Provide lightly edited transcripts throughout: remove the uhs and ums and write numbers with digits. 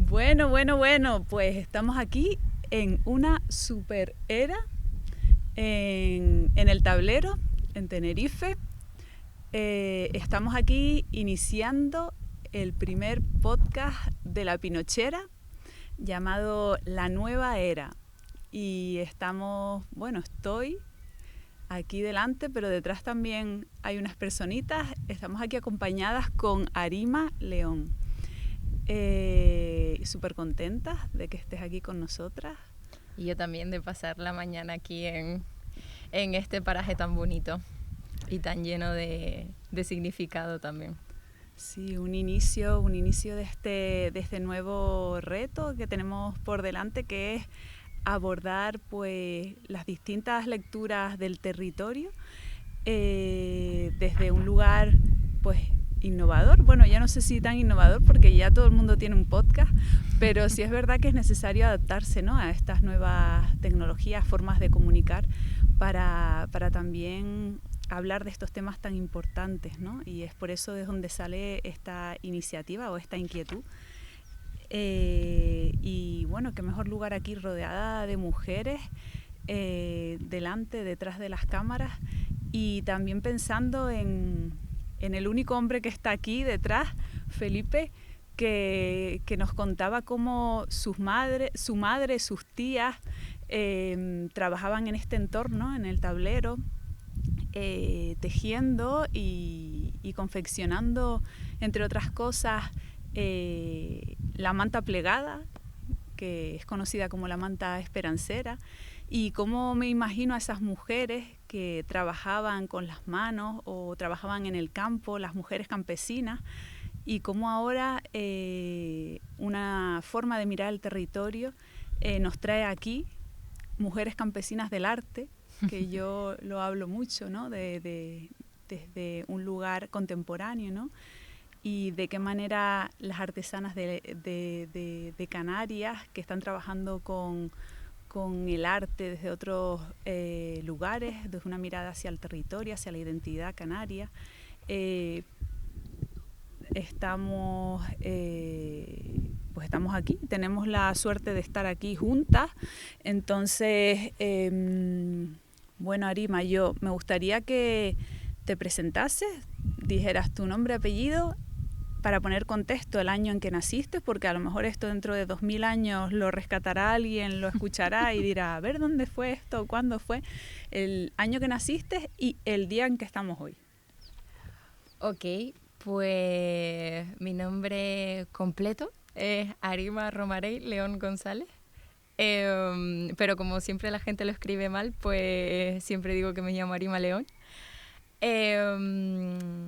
Bueno, pues estamos aquí en una super era en el Tablero, en Tenerife. Estamos aquí iniciando el primer podcast de La Pinochera llamado La Nueva Era. Y estoy aquí delante, pero detrás también hay unas personitas. Estamos aquí acompañadas con Arima León. Súper contentas de que estés aquí con nosotras. Y yo también de pasar la mañana aquí en este paraje tan bonito y tan lleno de significado también. Sí, un inicio de este nuevo reto que tenemos por delante, que es abordar pues las distintas lecturas del territorio desde un lugar pues innovador. Bueno, ya no sé si tan innovador porque ya todo el mundo tiene un podcast, pero sí es verdad que es necesario adaptarse, ¿no?, a estas nuevas tecnologías, formas de comunicar para también hablar de estos temas tan importantes, ¿no? Y es por eso de donde sale esta iniciativa o esta inquietud. Y bueno, qué mejor lugar aquí rodeada de mujeres, detrás de las cámaras, y también pensando en el único hombre que está aquí detrás, Felipe, que nos contaba cómo su madre, sus tías trabajaban en este entorno, en el tablero, tejiendo y confeccionando, entre otras cosas, la manta plegada, que es conocida como la manta esperancera, y cómo me imagino a esas mujeres que trabajaban con las manos o trabajaban en el campo, las mujeres campesinas, y cómo ahora una forma de mirar el territorio nos trae aquí mujeres campesinas del arte, que yo lo hablo mucho, ¿no?, desde un lugar contemporáneo, ¿no?, y de qué manera las artesanas de Canarias, que están trabajando con el arte desde otros lugares, desde una mirada hacia el territorio, hacia la identidad canaria, estamos aquí, tenemos la suerte de estar aquí juntas. Entonces, Arima, yo me gustaría que te presentases, dijeras tu nombre, apellido, para poner contexto el año en que naciste, porque a lo mejor esto dentro de 2000 años lo rescatará alguien, lo escuchará y dirá, a ver dónde fue esto, cuándo fue, el año que naciste y el día en que estamos hoy. Ok, pues mi nombre completo es Arima Romarey León González, pero como siempre la gente lo escribe mal, pues siempre digo que me llamo Arima León.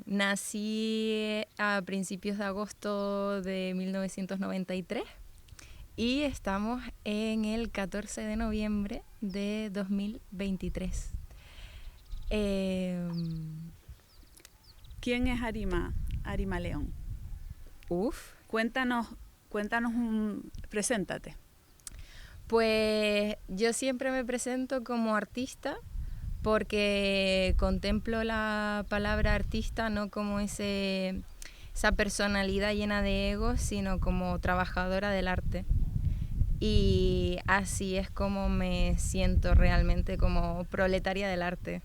Nací a principios de agosto de 1993 y estamos en el 14 de noviembre de 2023. ¿Quién es Arima León? Cuéntanos, preséntate. Pues yo siempre me presento como artista porque contemplo la palabra artista no como esa personalidad llena de egos, sino como trabajadora del arte. Y así es como me siento realmente, como proletaria del arte.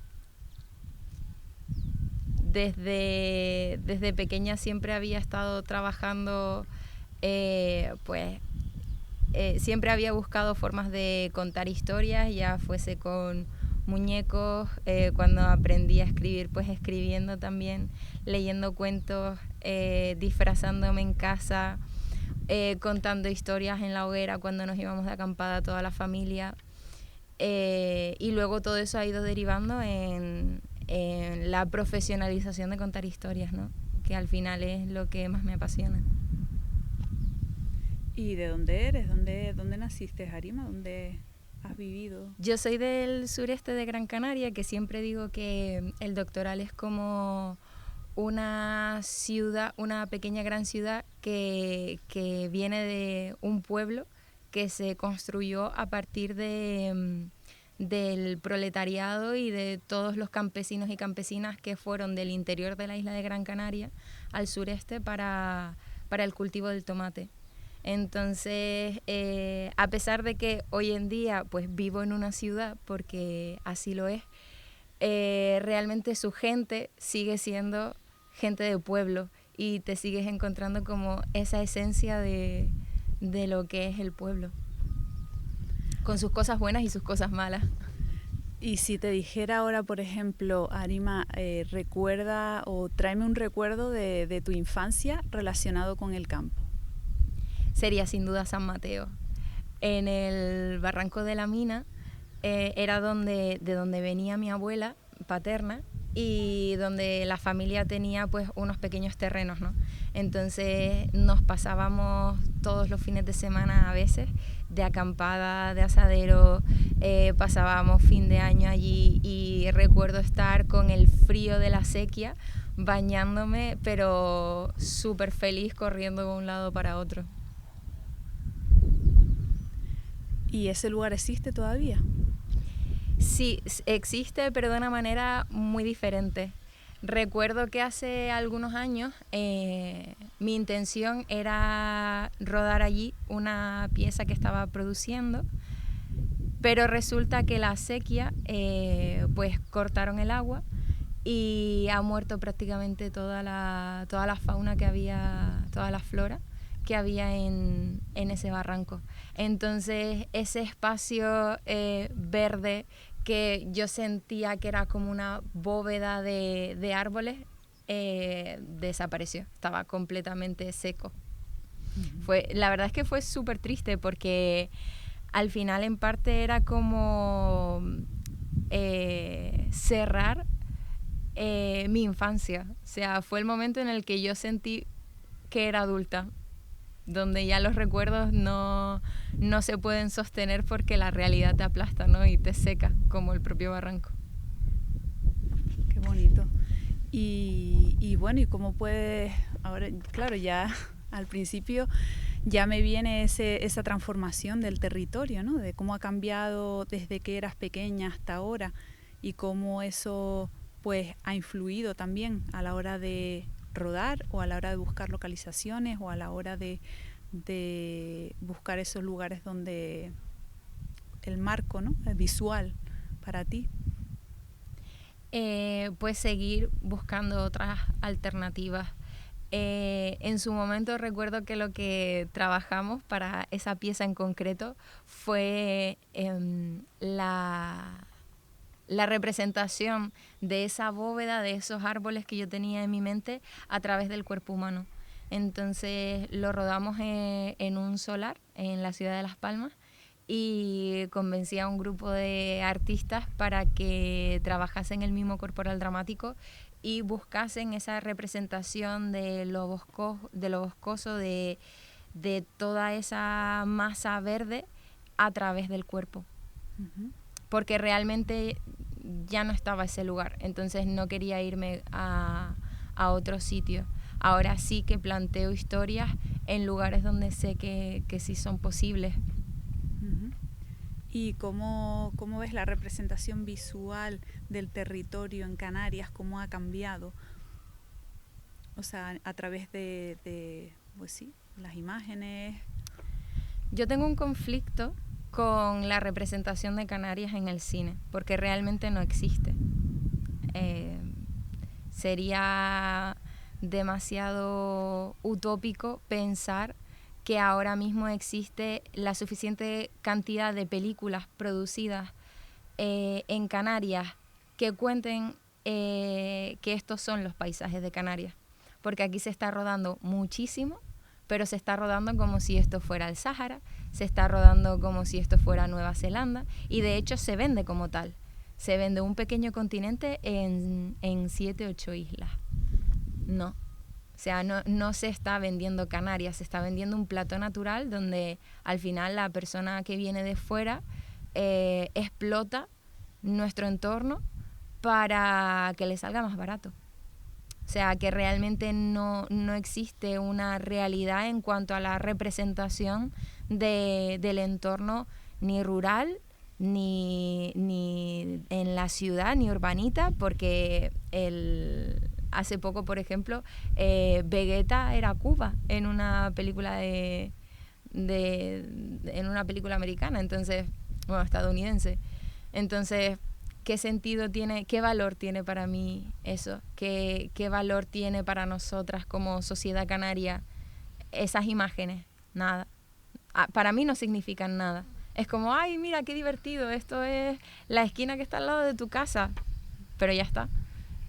Desde pequeña siempre había estado trabajando, siempre había buscado formas de contar historias, ya fuese con muñecos, cuando aprendí a escribir, pues escribiendo también, leyendo cuentos, disfrazándome en casa, contando historias en la hoguera cuando nos íbamos de acampada toda la familia, y luego todo eso ha ido derivando en la profesionalización de contar historias, ¿no?, que al final es lo que más me apasiona. ¿Y de dónde eres? ¿Dónde naciste, Arima? ¿Dónde has vivido? Yo soy del sureste de Gran Canaria, que siempre digo que el Doctoral es como una ciudad, una pequeña gran ciudad que viene de un pueblo que se construyó a partir del proletariado y de todos los campesinos y campesinas que fueron del interior de la isla de Gran Canaria al sureste para el cultivo del tomate. Entonces, a pesar de que hoy en día pues vivo en una ciudad, porque así lo es, realmente su gente sigue siendo gente de pueblo y te sigues encontrando como esa esencia de lo que es el pueblo, con sus cosas buenas y sus cosas malas. Y si te dijera ahora, por ejemplo, Arima, recuerda o tráeme un recuerdo de tu infancia relacionado con el campo. Sería sin duda San Mateo. En el Barranco de la Mina era de donde venía mi abuela paterna y donde la familia tenía pues unos pequeños terrenos, ¿no? Entonces nos pasábamos todos los fines de semana a veces de acampada, de asadero, pasábamos fin de año allí y recuerdo estar con el frío de la sequía bañándome, pero súper feliz corriendo de un lado para otro. ¿Y ese lugar existe todavía? Sí, existe, pero de una manera muy diferente. Recuerdo que hace algunos años mi intención era rodar allí una pieza que estaba produciendo, pero resulta que la sequía, pues cortaron el agua y ha muerto prácticamente toda la fauna que había, toda la flora que había en ese barranco. Entonces ese espacio verde que yo sentía que era como una bóveda de árboles, desapareció, estaba completamente seco. La verdad es que fue súper triste porque al final en parte era como cerrar mi infancia. O sea, fue el momento en el que yo sentí que era adulta, donde ya los recuerdos no se pueden sostener porque la realidad te aplasta, ¿no? Y te seca, como el propio barranco. Qué bonito. Y bueno, ¿y cómo puedes, ahora, claro, ya al principio ya me viene esa transformación del territorio, ¿no? De cómo ha cambiado desde que eras pequeña hasta ahora y cómo eso pues ha influido también a la hora de rodar o a la hora de buscar localizaciones o a la hora de buscar esos lugares donde el marco, ¿no? Es visual para ti. Pues seguir buscando otras alternativas. En su momento recuerdo que lo que trabajamos para esa pieza en concreto fue la representación de esa bóveda, de esos árboles que yo tenía en mi mente a través del cuerpo humano. Entonces lo rodamos en un solar en la ciudad de Las Palmas y convencí a un grupo de artistas para que trabajasen el mismo corporal dramático y buscasen esa representación de lo boscoso, de toda esa masa verde a través del cuerpo. Uh-huh. Porque realmente ya no estaba ese lugar, entonces no quería irme a otro sitio. Ahora sí que planteo historias en lugares donde sé que sí son posibles. Uh-huh. ¿Y cómo ves la representación visual del territorio en Canarias? ¿Cómo ha cambiado? O sea, a través de pues sí, las imágenes. Yo tengo un conflicto con la representación de Canarias en el cine, porque realmente no existe. Sería demasiado utópico pensar que ahora mismo existe la suficiente cantidad de películas producidas en Canarias que cuenten que estos son los paisajes de Canarias, porque aquí se está rodando muchísimo, pero se está rodando como si esto fuera el Sáhara, se está rodando como si esto fuera Nueva Zelanda, y de hecho se vende como tal. Se vende un pequeño continente en 7, 8 islas. No. O sea, no se está vendiendo Canarias, se está vendiendo un plató natural donde al final la persona que viene de fuera explota nuestro entorno para que le salga más barato. O sea, que realmente no existe una realidad en cuanto a la representación del entorno ni rural, ni en la ciudad, ni urbanita, porque hace poco, por ejemplo, Vegeta era Cuba en una película de en una película americana, entonces, bueno, estadounidense. Entonces, ¿qué sentido tiene, qué valor tiene para mí eso? ¿Qué valor tiene para nosotras como sociedad canaria esas imágenes? Nada. Para mí no significan nada. Es como, ay, mira, qué divertido, esto es la esquina que está al lado de tu casa, pero ya está.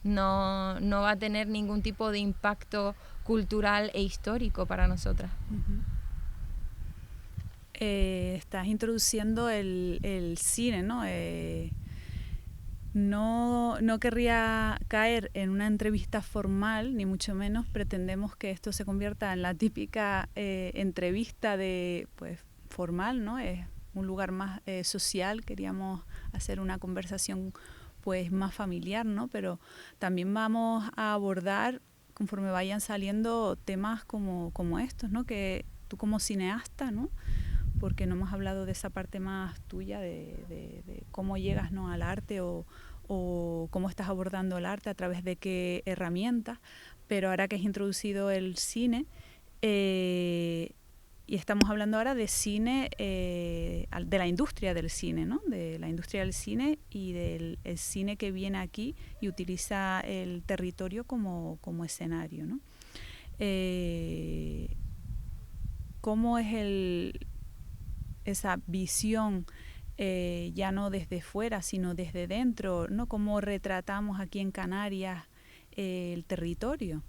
No va a tener ningún tipo de impacto cultural e histórico para nosotras. Uh-huh. Estás introduciendo el cine, ¿no? No querría caer en una entrevista formal, ni mucho menos pretendemos que esto se convierta en la típica entrevista de, pues, formal, ¿no? Es un lugar más social, queríamos hacer una conversación pues más familiar, ¿no? Pero también vamos a abordar, conforme vayan saliendo, temas como estos, ¿no? Que tú como cineasta, ¿no? Porque no hemos hablado de esa parte más tuya, de cómo llegas, ¿no? al arte o cómo estás abordando el arte, a través de qué herramientas, pero ahora que has introducido el cine, y estamos hablando ahora de cine, de la industria del cine, ¿no? De la industria del cine y del el cine que viene aquí y utiliza el territorio como escenario, ¿no? ¿Cómo es esa visión, ya no desde fuera, sino desde dentro, ¿no? ¿Cómo retratamos aquí en Canarias el territorio?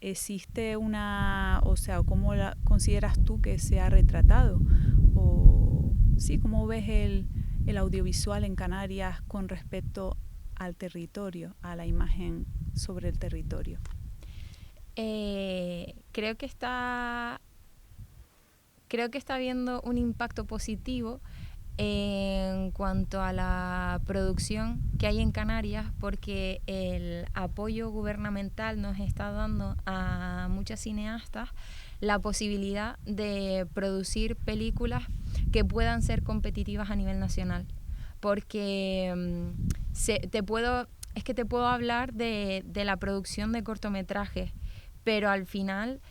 ¿Existe o sea, cómo consideras tú que se ha retratado? O sí, ¿cómo ves el audiovisual en Canarias con respecto al territorio, a la imagen sobre el territorio? Creo que está habiendo un impacto positivo en cuanto a la producción que hay en Canarias, porque el apoyo gubernamental nos está dando a muchas cineastas la posibilidad de producir películas que puedan ser competitivas a nivel nacional. Porque te puedo hablar de la producción de cortometrajes, pero al final,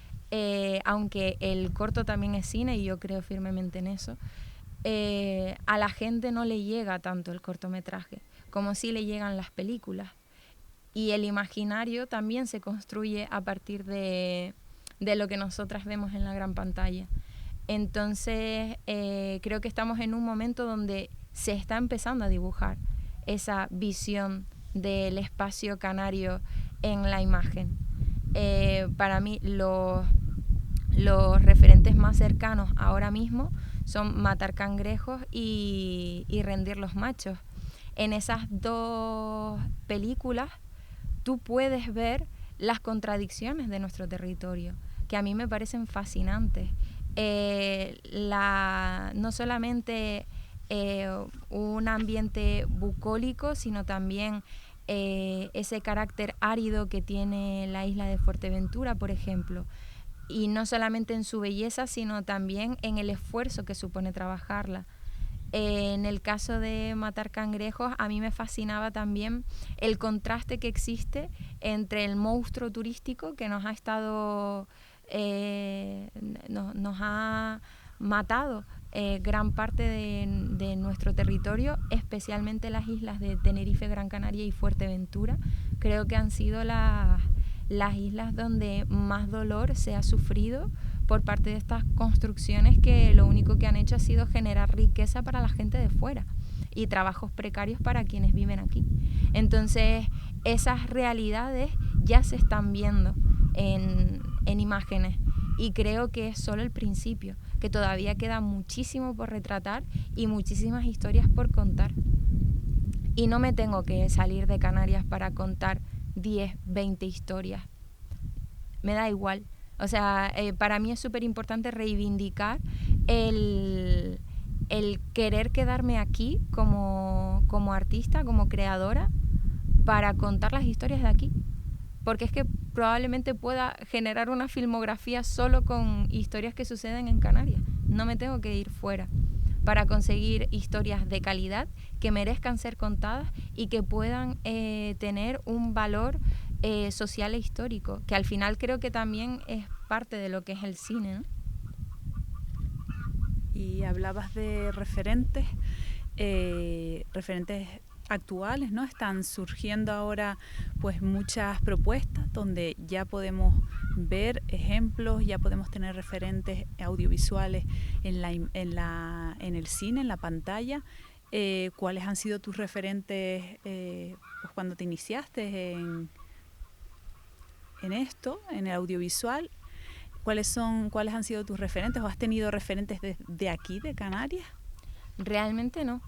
aunque el corto también es cine, y yo creo firmemente en eso, a la gente no le llega tanto el cortometraje como sí le llegan las películas. Y el imaginario también se construye a partir de lo que nosotras vemos en la gran pantalla. Entonces, creo que estamos en un momento donde se está empezando a dibujar esa visión del espacio canario en la imagen. Para mí, los referentes más cercanos ahora mismo son Matar cangrejos y Rendir los machos. En esas dos películas tú puedes ver las contradicciones de nuestro territorio, que a mí me parecen fascinantes. No solamente un ambiente bucólico, sino también ese carácter árido que tiene la isla de Fuerteventura, por ejemplo. Y no solamente en su belleza, sino también en el esfuerzo que supone trabajarla. En el caso de Matar cangrejos, a mí me fascinaba también el contraste que existe entre el monstruo turístico que nos ha estado nos ha matado gran parte de nuestro territorio, especialmente las islas de Tenerife, Gran Canaria y Fuerteventura. Creo que han sido las islas donde más dolor se ha sufrido por parte de estas construcciones que lo único que han hecho ha sido generar riqueza para la gente de fuera y trabajos precarios para quienes viven aquí. Entonces, esas realidades ya se están viendo en imágenes, y creo que es solo el principio, que todavía queda muchísimo por retratar y muchísimas historias por contar. Y no me tengo que salir de Canarias para contar 10, 20 historias. Me da igual. O sea, para mí es súper importante reivindicar el querer quedarme aquí como artista, como creadora, para contar las historias de aquí. Porque es que probablemente pueda generar una filmografía solo con historias que suceden en Canarias. No me tengo que ir fuera para conseguir historias de calidad que merezcan ser contadas y que puedan tener un valor social e histórico, que al final creo que también es parte de lo que es el cine, ¿no? Y hablabas de referentes, referentes actuales, ¿no? Están surgiendo ahora pues muchas propuestas donde ya podemos ver ejemplos, ya podemos tener referentes audiovisuales en el cine, en la pantalla. ¿Cuáles han sido tus referentes pues cuando te iniciaste en esto, en el audiovisual? ¿Cuáles han sido tus referentes? ¿O has tenido referentes de aquí, de Canarias? Realmente no.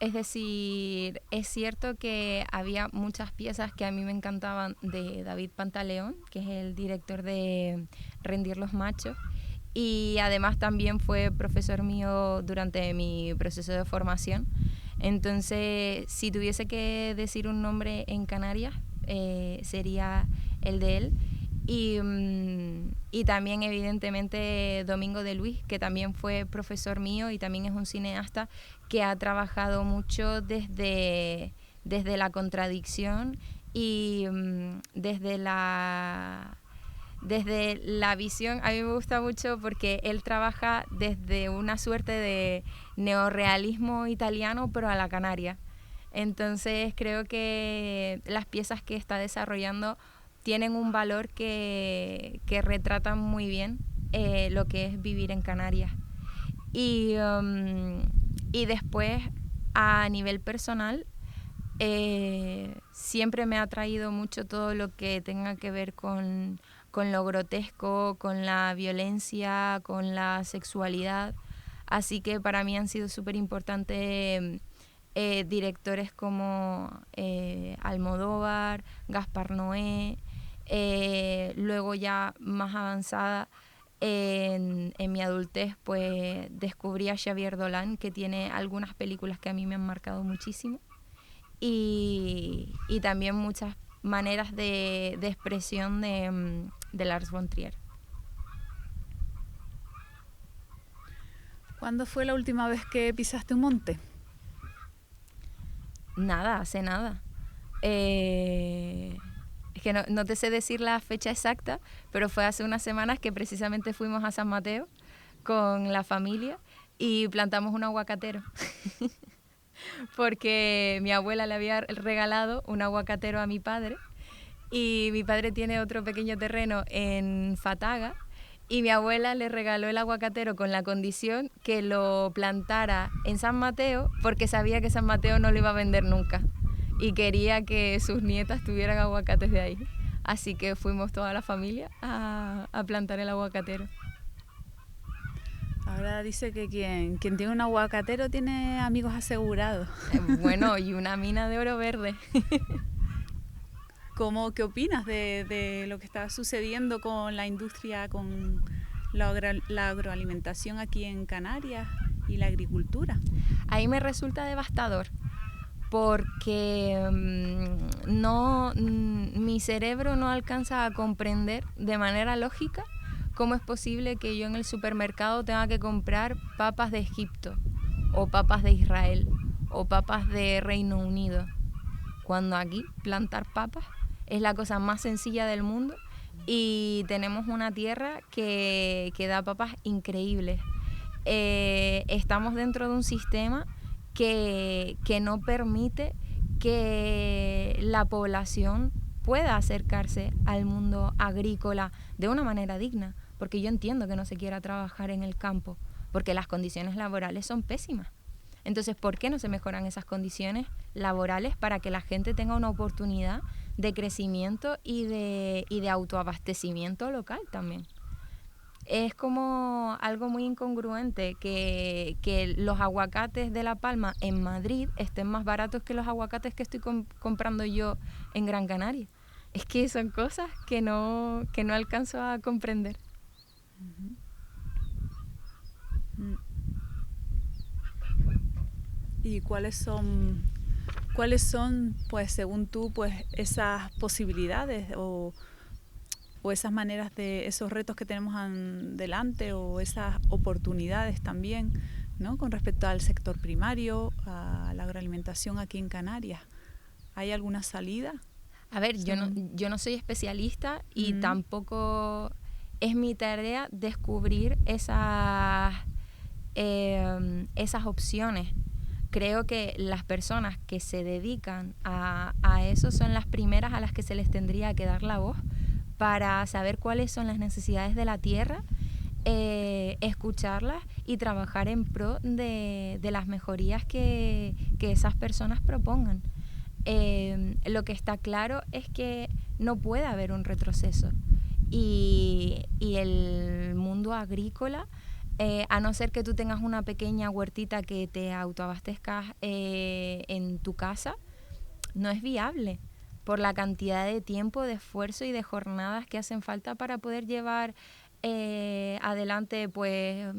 Es decir, es cierto que había muchas piezas que a mí me encantaban de David Pantaleón, que es el director de Rendir los Machos, y además también fue profesor mío durante mi proceso de formación. Entonces, si tuviese que decir un nombre en Canarias, sería el de él. Y también evidentemente Domingo de Luis, que también fue profesor mío y también es un cineasta que ha trabajado mucho desde la contradicción y desde la visión. A mí me gusta mucho porque él trabaja desde una suerte de neorrealismo italiano, pero a la canaria. Entonces creo que las piezas que está desarrollando tienen un valor que retratan muy bien lo que es vivir en Canarias. Y después, a nivel personal, siempre me ha atraído mucho todo lo que tenga que ver con lo grotesco, con la violencia, con la sexualidad. Así que para mí han sido súper importantes directores como Almodóvar, Gaspar Noé. Luego ya más avanzada en mi adultez, pues descubrí a Xavier Dolan, que tiene algunas películas que a mí me han marcado muchísimo, y también muchas maneras de expresión de Lars von Trier. ¿Cuándo fue la última vez que pisaste un monte? Nada, hace nada. Es que no te sé decir la fecha exacta, pero fue hace unas semanas que precisamente fuimos a San Mateo con la familia y plantamos un aguacatero. Porque mi abuela le había regalado un aguacatero a mi padre y mi padre tiene otro pequeño terreno en Fataga y mi abuela le regaló el aguacatero con la condición que lo plantara en San Mateo porque sabía que San Mateo no lo iba a vender nunca y quería que sus nietas tuvieran aguacates de ahí. Así que fuimos toda la familia a plantar el aguacatero. Ahora dice que quien tiene un aguacatero tiene amigos asegurados. Bueno, y una mina de oro verde. ¿Qué opinas de lo que está sucediendo con la industria, con la agroalimentación aquí en Canarias y la agricultura? Ahí me resulta devastador porque mi cerebro no alcanza a comprender de manera lógica cómo es posible que yo en el supermercado tenga que comprar papas de Egipto o papas de Israel o papas de Reino Unido, cuando aquí plantar papas es la cosa más sencilla del mundo y tenemos una tierra que da papas increíbles. Estamos dentro de un sistema que no permite que la población pueda acercarse al mundo agrícola de una manera digna, porque yo entiendo que no se quiera trabajar en el campo, porque las condiciones laborales son pésimas. Entonces, ¿por qué no se mejoran esas condiciones laborales para que la gente tenga una oportunidad de crecimiento y de autoabastecimiento local también? Es como algo muy incongruente que los aguacates de La Palma en Madrid estén más baratos que los aguacates que estoy comprando yo en Gran Canaria. Es que son cosas que no alcanzo a comprender. ¿Y cuáles son, pues según tú, pues esas posibilidades o esas maneras esos retos que tenemos delante o esas oportunidades también, ¿no? Con respecto al sector primario, a la agroalimentación aquí en Canarias? ¿Hay alguna salida? A ver, yo no soy especialista y tampoco es mi tarea descubrir esas esas opciones. Creo que las personas que se dedican a eso son las primeras a las que se les tendría que dar la voz para saber cuáles son las necesidades de la tierra, escucharlas y trabajar en pro de las mejorías que esas personas propongan. Lo que está claro es que no puede haber un retroceso y el mundo agrícola, a no ser que tú tengas una pequeña huertita que te autoabastezcas en tu casa, no es viable por la cantidad de tiempo, de esfuerzo y de jornadas que hacen falta para poder llevar adelante pues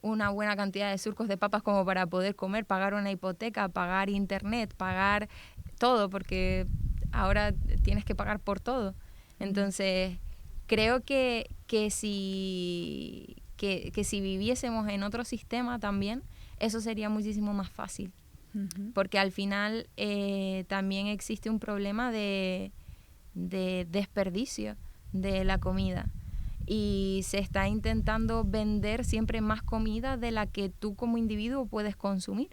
una buena cantidad de surcos de papas como para poder comer, pagar una hipoteca, pagar internet, pagar todo, porque ahora tienes que pagar por todo. Entonces, creo que si viviésemos en otro sistema también, eso sería muchísimo más fácil. Porque al final también existe un problema de desperdicio de la comida. Y se está intentando vender siempre más comida de la que tú como individuo puedes consumir.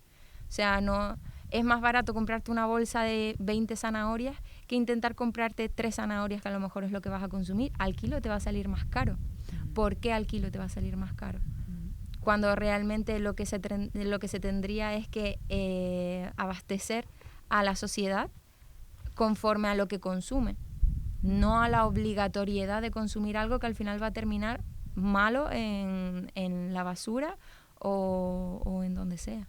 O sea, no es más barato comprarte una bolsa de 20 zanahorias que intentar comprarte 3 zanahorias, que a lo mejor es lo que vas a consumir. Al kilo te va a salir más caro. ¿Por qué al kilo te va a salir más caro? Cuando realmente lo que se tendría es que abastecer a la sociedad conforme a lo que consume, no a la obligatoriedad de consumir algo que al final va a terminar malo en la basura o en donde sea.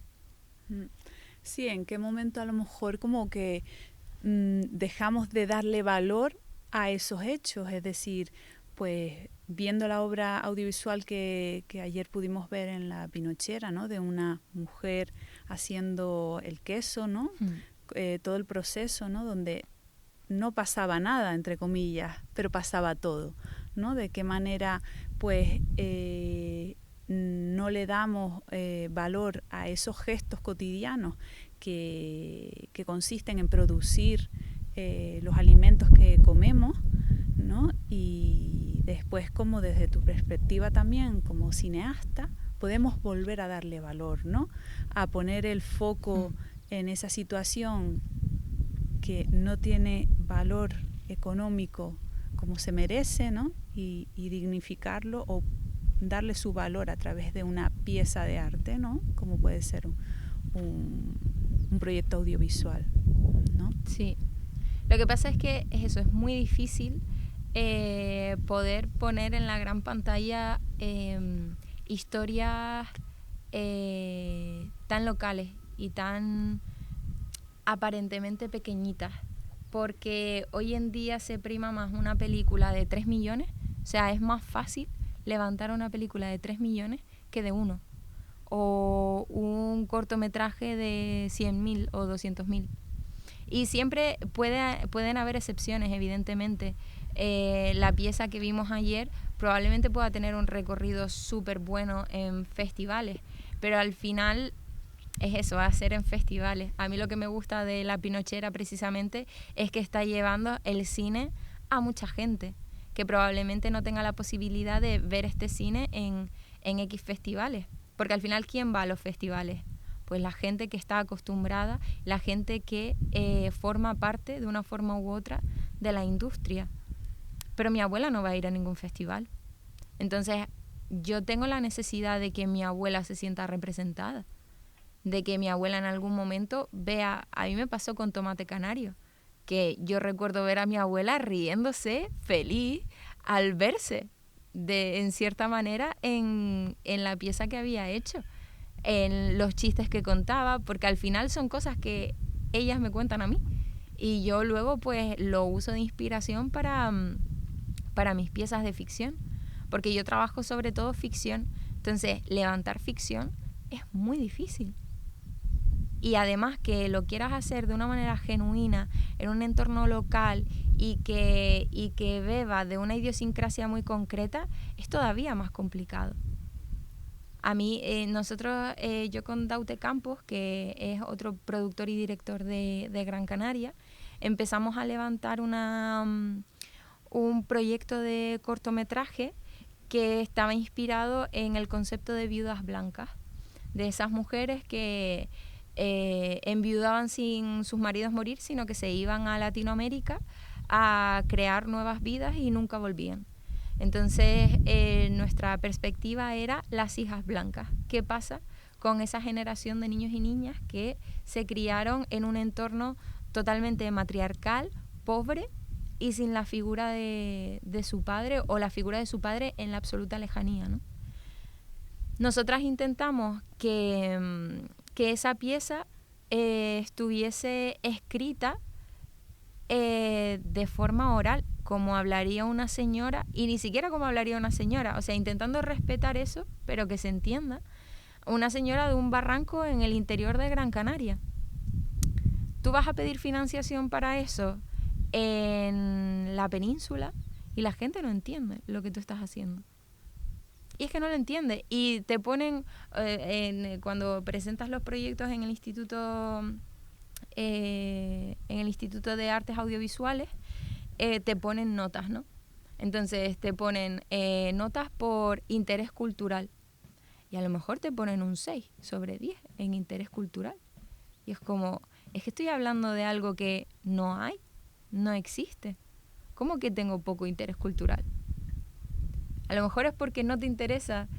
Sí, ¿en qué momento a lo mejor como que dejamos de darle valor a esos hechos? Es decir, pues viendo la obra audiovisual que ayer pudimos ver en La Pinochera, ¿no? De una mujer haciendo el queso, ¿no? Todo el proceso, ¿no? Donde no pasaba nada, entre comillas, pero pasaba todo, ¿no? De qué manera, pues, no le damos valor a esos gestos cotidianos que consisten en producir los alimentos que comemos, ¿no? Y después, como desde tu perspectiva también, como cineasta, podemos volver a darle valor, ¿no? A poner el foco en esa situación que no tiene valor económico como se merece, ¿no? Y dignificarlo o darle su valor a través de una pieza de arte, ¿no? Como puede ser un proyecto audiovisual, ¿no? Sí. Lo que pasa es que es muy difícil poder poner en la gran pantalla historias tan locales y tan aparentemente pequeñitas, porque hoy en día se prima más una película de 3 millones, o sea, es más fácil levantar una película de 3 millones que de 1, o un cortometraje de 100.000 o 200.000. Y siempre pueden haber excepciones, evidentemente. La pieza que vimos ayer probablemente pueda tener un recorrido súper bueno en festivales, pero al final es eso, va a ser en festivales. A mí lo que me gusta de La Pinochera precisamente es que está llevando el cine a mucha gente que probablemente no tenga la posibilidad de ver este cine en X festivales. Porque al final, ¿quién va a los festivales? Pues la gente que está acostumbrada, la gente que forma parte de una forma u otra de la industria. Pero mi abuela no va a ir a ningún festival. Entonces, yo tengo la necesidad de que mi abuela se sienta representada, de que mi abuela en algún momento vea. A mí me pasó con Tomate Canario, que yo recuerdo ver a mi abuela riéndose, feliz, al verse en cierta manera en la pieza que había hecho, en los chistes que contaba, porque al final son cosas que ellas me cuentan a mí y yo luego pues lo uso de inspiración para mis piezas de ficción, porque yo trabajo sobre todo ficción. Entonces levantar ficción es muy difícil, y además que lo quieras hacer de una manera genuina en un entorno local y que beba de una idiosincrasia muy concreta, es todavía más complicado. A mí, yo con Daute Campos, que es otro productor y director de Gran Canaria, empezamos a levantar un proyecto de cortometraje que estaba inspirado en el concepto de viudas blancas, de esas mujeres que enviudaban sin sus maridos morir, sino que se iban a Latinoamérica a crear nuevas vidas y nunca volvían. Entonces, nuestra perspectiva era las hijas blancas. ¿Qué pasa con esa generación de niños y niñas que se criaron en un entorno totalmente matriarcal, pobre y sin la figura de su padre, o la figura de su padre en la absoluta lejanía, ¿no? Nosotras intentamos que esa pieza estuviese escrita de forma oral, como hablaría una señora, y ni siquiera como hablaría una señora, o sea, intentando respetar eso, pero que se entienda, una señora de un barranco en el interior de Gran Canaria. Tú vas a pedir financiación para eso en la península y la gente no entiende lo que tú estás haciendo. Y es que no lo entiende. Y te ponen, cuando presentas los proyectos en el Instituto de Artes Audiovisuales, te ponen notas, ¿no? Entonces te ponen notas por interés cultural. Y a lo mejor te ponen un 6 sobre 10 en interés cultural. Y es como, es que estoy hablando de algo que no hay, no existe. ¿Cómo que tengo poco interés cultural? A lo mejor es porque no te interesa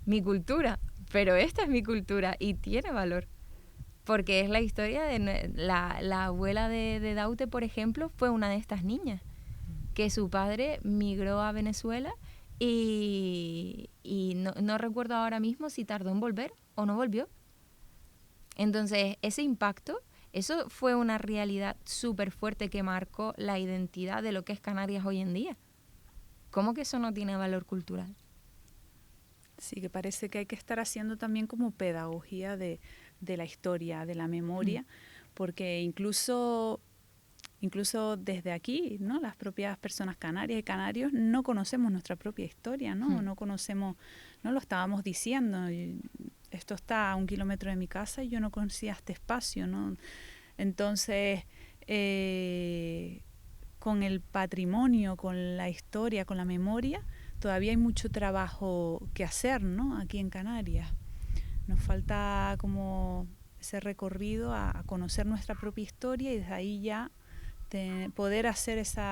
mi cultura, pero esta es mi cultura y tiene valor. Porque es la historia de la abuela de Daute, por ejemplo, fue una de estas niñas, que su padre migró a Venezuela y no recuerdo ahora mismo si tardó en volver o no volvió. Entonces, ese impacto, eso fue una realidad súper fuerte que marcó la identidad de lo que es Canarias hoy en día. ¿Cómo que eso no tiene valor cultural? Sí, que parece que hay que estar haciendo también como pedagogía de la historia, de la memoria, porque incluso desde aquí, ¿no? Las propias personas canarias y canarios no conocemos nuestra propia historia, ¿no? No conocemos, no lo estábamos diciendo. Esto está a 1 kilómetro de mi casa y yo no conocía este espacio, ¿no? Entonces, con el patrimonio, con la historia, con la memoria, todavía hay mucho trabajo que hacer, ¿no? Aquí en Canarias. Nos falta como ese recorrido a conocer nuestra propia historia y desde ahí ya poder hacer ese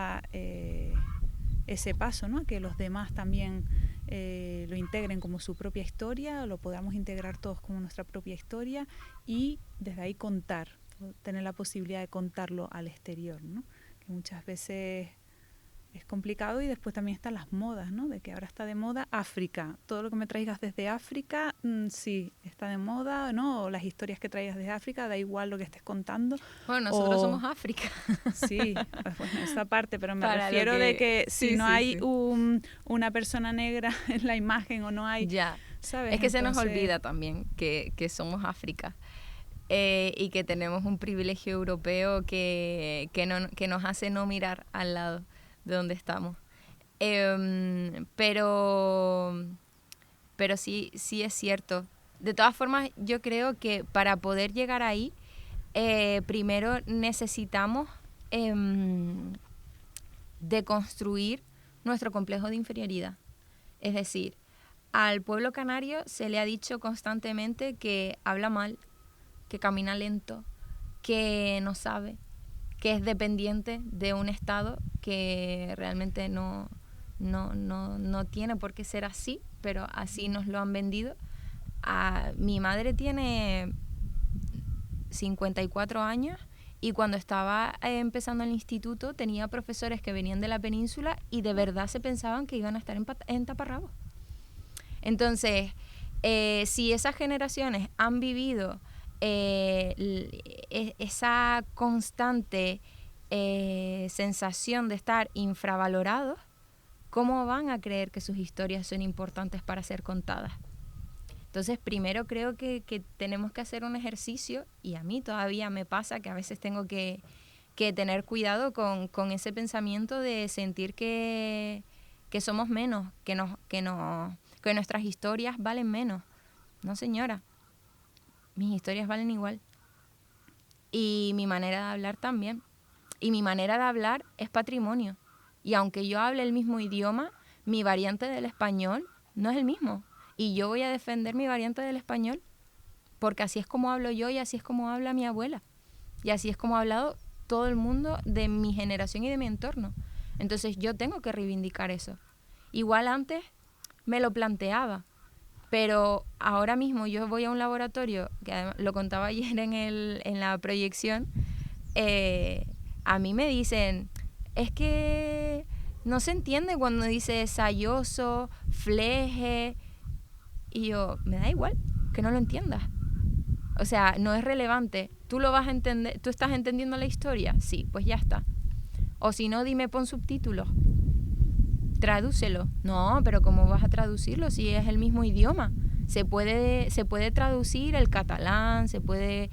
paso, ¿no? Que los demás también lo integren como su propia historia, lo podamos integrar todos como nuestra propia historia y desde ahí tener la posibilidad de contarlo al exterior, ¿no? Que muchas veces es complicado. Y después también están las modas, ¿no? De que ahora está de moda África. Todo lo que me traigas desde África, sí, está de moda, ¿no? O las historias que traigas desde África, da igual lo que estés contando. Bueno, nosotros somos África. Sí, bueno, esa parte, pero me refiero de que si no hay una persona negra en la imagen o no hay... Ya, ¿sabes? Es que se nos olvida también que somos África. Y que tenemos un privilegio europeo que nos hace no mirar al lado de donde estamos. Pero sí es cierto. De todas formas, yo creo que para poder llegar ahí, primero necesitamos deconstruir nuestro complejo de inferioridad. Es decir, al pueblo canario se le ha dicho constantemente que habla mal, que camina lento, que no sabe, que es dependiente de un Estado que realmente no tiene por qué ser así, pero así nos lo han vendido. Mi madre tiene 54 años y cuando estaba empezando el instituto tenía profesores que venían de la península y de verdad se pensaban que iban a estar en taparrabos. Entonces, si esas generaciones han vivido esa constante sensación de estar infravalorados, ¿cómo van a creer que sus historias son importantes para ser contadas? Entonces, primero creo que tenemos que hacer un ejercicio, y a mí todavía me pasa que a veces tengo que tener cuidado con ese pensamiento de sentir que somos menos, que nuestras historias valen menos. No, señora. Mis historias valen igual. Y mi manera de hablar también. Y mi manera de hablar es patrimonio. Y aunque yo hable el mismo idioma, mi variante del español no es el mismo. Y yo voy a defender mi variante del español porque así es como hablo yo y así es como habla mi abuela. Y así es como ha hablado todo el mundo de mi generación y de mi entorno. Entonces yo tengo que reivindicar eso. Igual antes me lo planteaba, pero ahora mismo yo voy a un laboratorio, que además lo contaba ayer en la proyección, a mí me dicen, es que no se entiende cuando dice sayoso, fleje, y yo, me da igual, que no lo entiendas. O sea, no es relevante. ¿Tú lo vas a entender? ¿Tú estás entendiendo la historia? Sí, pues ya está. O si no, dime, pon subtítulos. Tradúcelo. No, pero ¿cómo vas a traducirlo si es el mismo idioma? Se puede traducir el catalán, se puede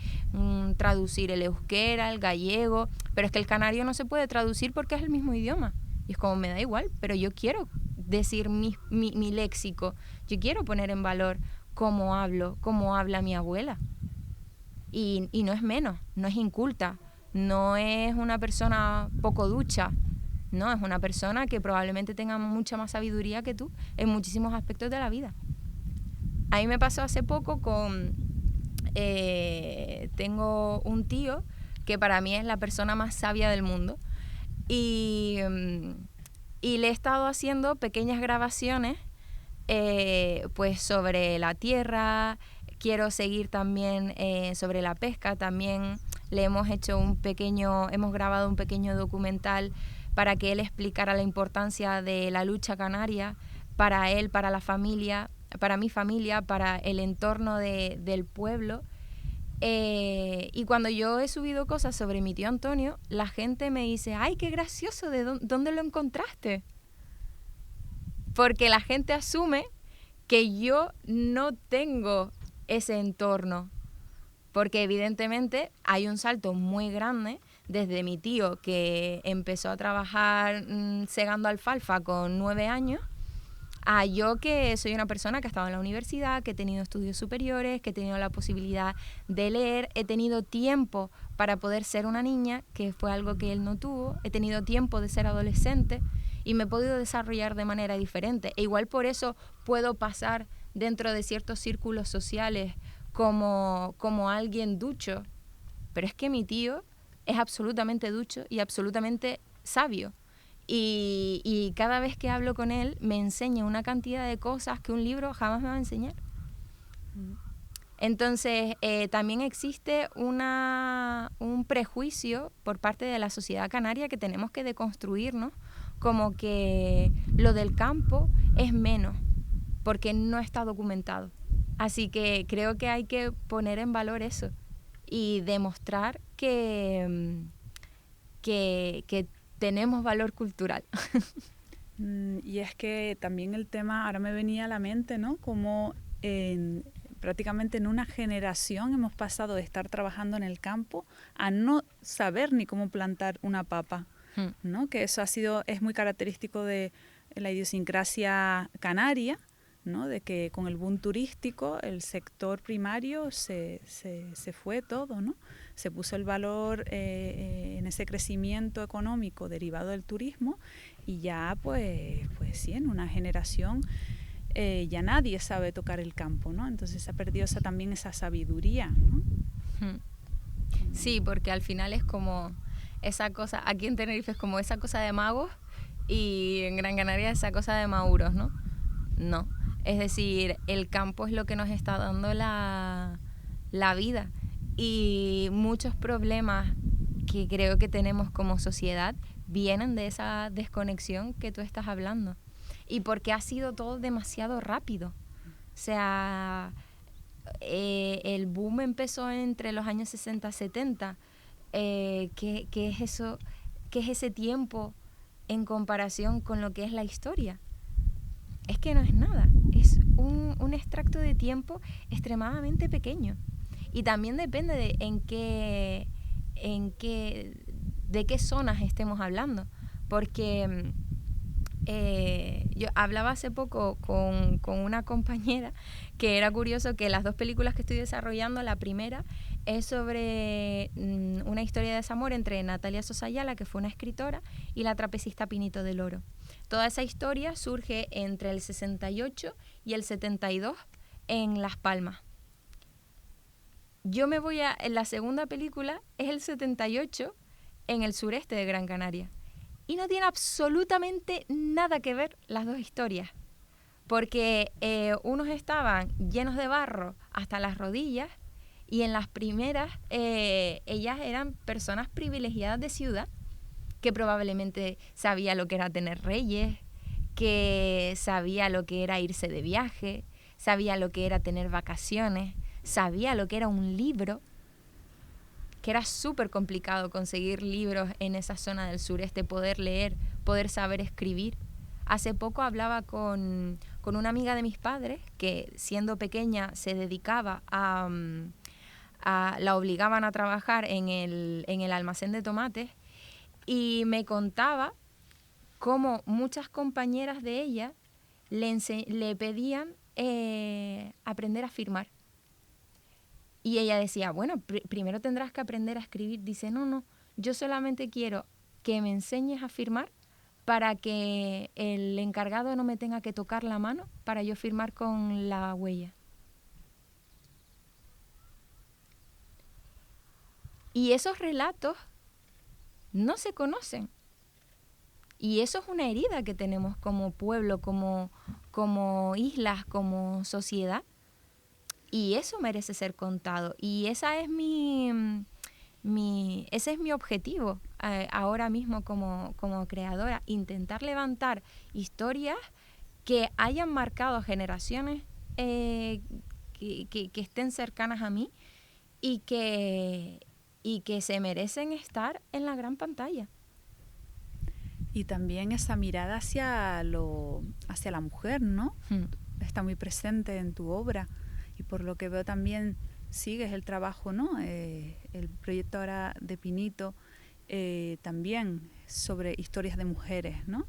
traducir el euskera, el gallego, pero es que el canario no se puede traducir porque es el mismo idioma. Y es como, me da igual, pero yo quiero decir mi léxico. Yo quiero poner en valor cómo hablo, cómo habla mi abuela. Y no es menos, no es inculta, no es una persona poco ducha, no, es una persona que probablemente tenga mucha más sabiduría que tú en muchísimos aspectos de la vida. A mí me pasó hace poco tengo un tío que para mí es la persona más sabia del mundo y le he estado haciendo pequeñas grabaciones pues sobre la tierra. Quiero seguir también sobre la pesca. También le hemos grabado un pequeño documental para que él explicara la importancia de la lucha canaria para él, para la familia, para mi familia, para el entorno del pueblo. Y cuando yo he subido cosas sobre mi tío Antonio, la gente me dice, ¡ay, qué gracioso! ¿De dónde lo encontraste? Porque la gente asume que yo no tengo ese entorno, porque evidentemente hay un salto muy grande desde mi tío que empezó a trabajar segando alfalfa con 9 años a yo que soy una persona que ha estado en la universidad, que he tenido estudios superiores, que he tenido la posibilidad de leer, he tenido tiempo para poder ser una niña, que fue algo que él no tuvo, he tenido tiempo de ser adolescente y me he podido desarrollar de manera diferente. E igual por eso puedo pasar dentro de ciertos círculos sociales como alguien ducho, pero es que mi tío es absolutamente ducho y absolutamente sabio. Y cada vez que hablo con él me enseña una cantidad de cosas que un libro jamás me va a enseñar. Entonces también existe un prejuicio por parte de la sociedad canaria que tenemos que deconstruirnos, como que lo del campo es menos porque no está documentado. Así que creo que hay que poner en valor eso y demostrar que tenemos valor cultural. Y es que también el tema, ahora me venía a la mente, ¿no? Como prácticamente en una generación hemos pasado de estar trabajando en el campo a no saber ni cómo plantar una papa, ¿no? Que eso es muy característico de la idiosincrasia canaria, ¿no? De que con el boom turístico el sector primario se fue todo, ¿no? Se puso el valor en ese crecimiento económico derivado del turismo y ya pues sí, en una generación ya nadie sabe tocar el campo, ¿no? Entonces se ha perdido también esa sabiduría, ¿no? Sí, porque al final es como esa cosa, aquí en Tenerife es como esa cosa de magos y en Gran Canaria esa cosa de mauros, ¿no? No. Es decir, el campo es lo que nos está dando la vida y muchos problemas que creo que tenemos como sociedad vienen de esa desconexión que tú estás hablando y porque ha sido todo demasiado rápido. O sea, el boom empezó entre los años 60-70. ¿Qué es eso? ¿Qué es ese tiempo en comparación con lo que es la historia? Es que no es nada, es un extracto de tiempo extremadamente pequeño. Y también depende de de qué zonas estemos hablando. Porque yo hablaba hace poco con una compañera que era curioso que las 2 películas que estoy desarrollando, la primera es sobre una historia de desamor entre Natalia Sosa Ayala, que fue una escritora, y la trapecista Pinito del Oro. Toda esa historia surge entre el 68 y el 72 en Las Palmas. Yo me voy en la segunda película, es el 78 en el sureste de Gran Canaria. Y no tiene absolutamente nada que ver las 2 historias. Porque unos estaban llenos de barro hasta las rodillas y en las primeras ellas eran personas privilegiadas de ciudad que probablemente sabía lo que era tener reyes, que sabía lo que era irse de viaje, sabía lo que era tener vacaciones, sabía lo que era un libro, que era súper complicado conseguir libros en esa zona del sureste, poder leer, poder saber escribir. Hace poco hablaba con una amiga de mis padres que siendo pequeña se dedicaba la obligaban a trabajar en el almacén de tomates y me contaba cómo muchas compañeras de ella le pedían aprender a firmar. Y ella decía, bueno, primero tendrás que aprender a escribir. Dice, no, yo solamente quiero que me enseñes a firmar para que el encargado no me tenga que tocar la mano para yo firmar con la huella. Y esos relatos no se conocen. Y eso es una herida que tenemos como pueblo, como islas, como sociedad. Y eso merece ser contado. Y ese es mi objetivo ahora mismo como creadora. Intentar levantar historias que hayan marcado generaciones que estén cercanas a mí y que se merecen estar en la gran pantalla. Y también esa mirada hacia la mujer, ¿no? Está muy presente en tu obra. Y por lo que veo también sigues el trabajo, ¿no? El proyecto ahora de Pinito, también sobre historias de mujeres, ¿no?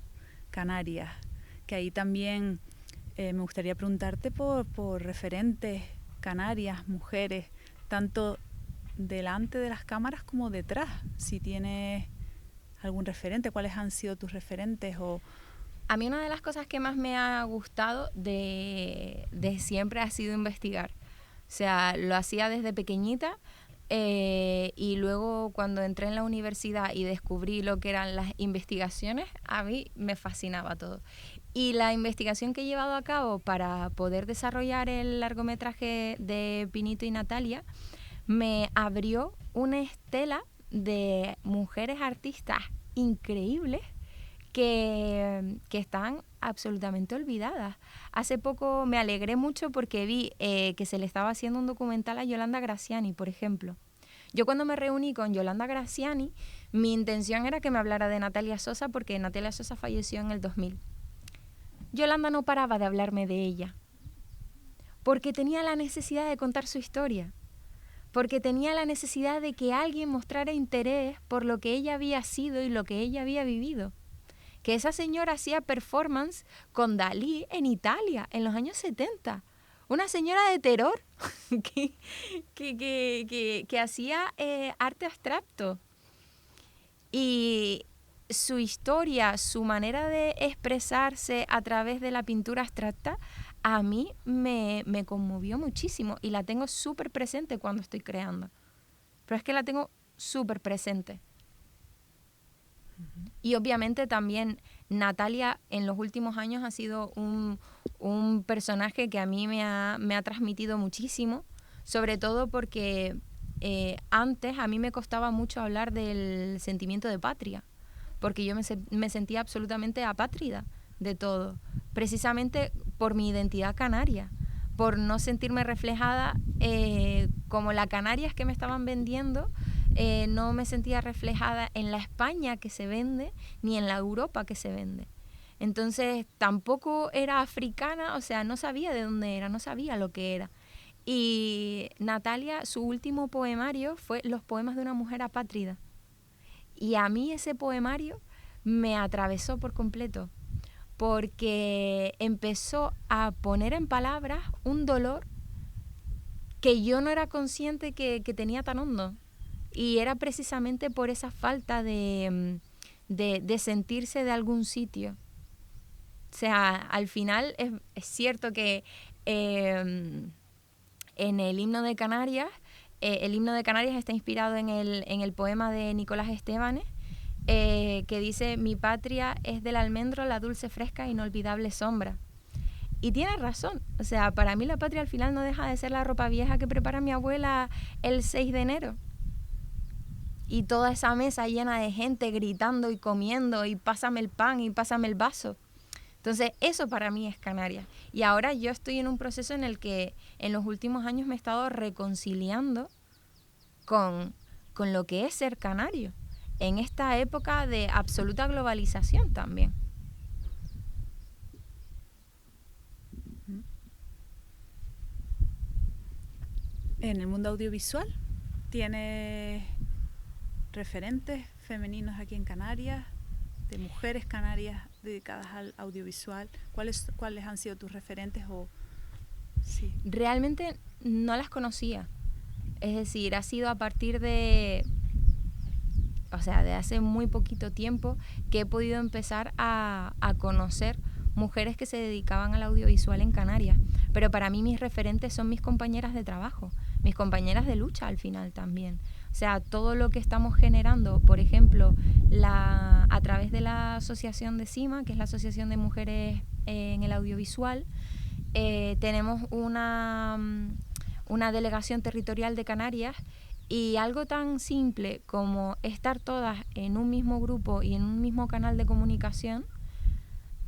Canarias, que ahí también me gustaría preguntarte por referentes canarias, mujeres, tanto delante de las cámaras como detrás, si tienes algún referente, cuáles han sido tus referentes o... A mí una de las cosas que más me ha gustado de siempre ha sido investigar. O sea, lo hacía desde pequeñita y luego cuando entré en la universidad y descubrí lo que eran las investigaciones, a mí me fascinaba todo. Y la investigación que he llevado a cabo para poder desarrollar el largometraje de Pinito y Natalia me abrió una estela de mujeres artistas increíbles que están absolutamente olvidadas. Hace poco me alegré mucho porque vi que se le estaba haciendo un documental a Yolanda Graziani, por ejemplo. Yo cuando me reuní con Yolanda Graziani, mi intención era que me hablara de Natalia Sosa porque Natalia Sosa falleció en el 2000. Yolanda no paraba de hablarme de ella porque tenía la necesidad de contar su historia, porque tenía la necesidad de que alguien mostrara interés por lo que ella había sido y lo que ella había vivido. Que esa señora hacía performance con Dalí en Italia en los años 70. Una señora de terror que hacía arte abstracto. Y su historia, su manera de expresarse a través de la pintura abstracta, a mí me conmovió muchísimo y la tengo súper presente cuando estoy creando. Pero es que la tengo súper presente. Y obviamente también Natalia en los últimos años ha sido un personaje que a mí me ha transmitido muchísimo, sobre todo porque antes a mí me costaba mucho hablar del sentimiento de patria, porque yo me sentía absolutamente apátrida de todo, precisamente por mi identidad canaria, por no sentirme reflejada como la Canarias que me estaban vendiendo. No me sentía reflejada en la España que se vende ni en la Europa que se vende. Entonces tampoco era africana, o sea, no sabía de dónde era, no sabía lo que era. Y Natalia, su último poemario fue Los poemas de una mujer apátrida. Y a mí ese poemario me atravesó por completo, porque empezó a poner en palabras un dolor que yo no era consciente que tenía tan hondo. Y era precisamente por esa falta de sentirse de algún sitio. O sea, al final es cierto que en el himno de Canarias, el himno de Canarias está inspirado en el poema de Nicolás Estebanes, que dice: mi patria es del almendro, la dulce, fresca e inolvidable sombra. Y tiene razón. O sea, para mí la patria al final no deja de ser la ropa vieja que prepara mi abuela el 6 de enero. Y toda esa mesa llena de gente gritando y comiendo y pásame el pan y pásame el vaso. Entonces, eso para mí es Canarias. Y ahora yo estoy en un proceso en el que en los últimos años me he estado reconciliando con lo que es ser canario, en esta época de absoluta globalización también. En el mundo audiovisual, ¿tienes referentes femeninos aquí en Canarias, de mujeres canarias dedicadas al audiovisual? ¿Cuáles han sido tus referentes? Sí. Realmente no las conocía. Es decir, ha sido a partir de hace muy poquito tiempo que he podido empezar a conocer mujeres que se dedicaban al audiovisual en Canarias. Pero para mí mis referentes son mis compañeras de trabajo, mis compañeras de lucha al final también. O sea, todo lo que estamos generando, por ejemplo, a través de la asociación de CIMA, que es la Asociación de Mujeres en el Audiovisual, tenemos una delegación territorial de Canarias, y algo tan simple como estar todas en un mismo grupo y en un mismo canal de comunicación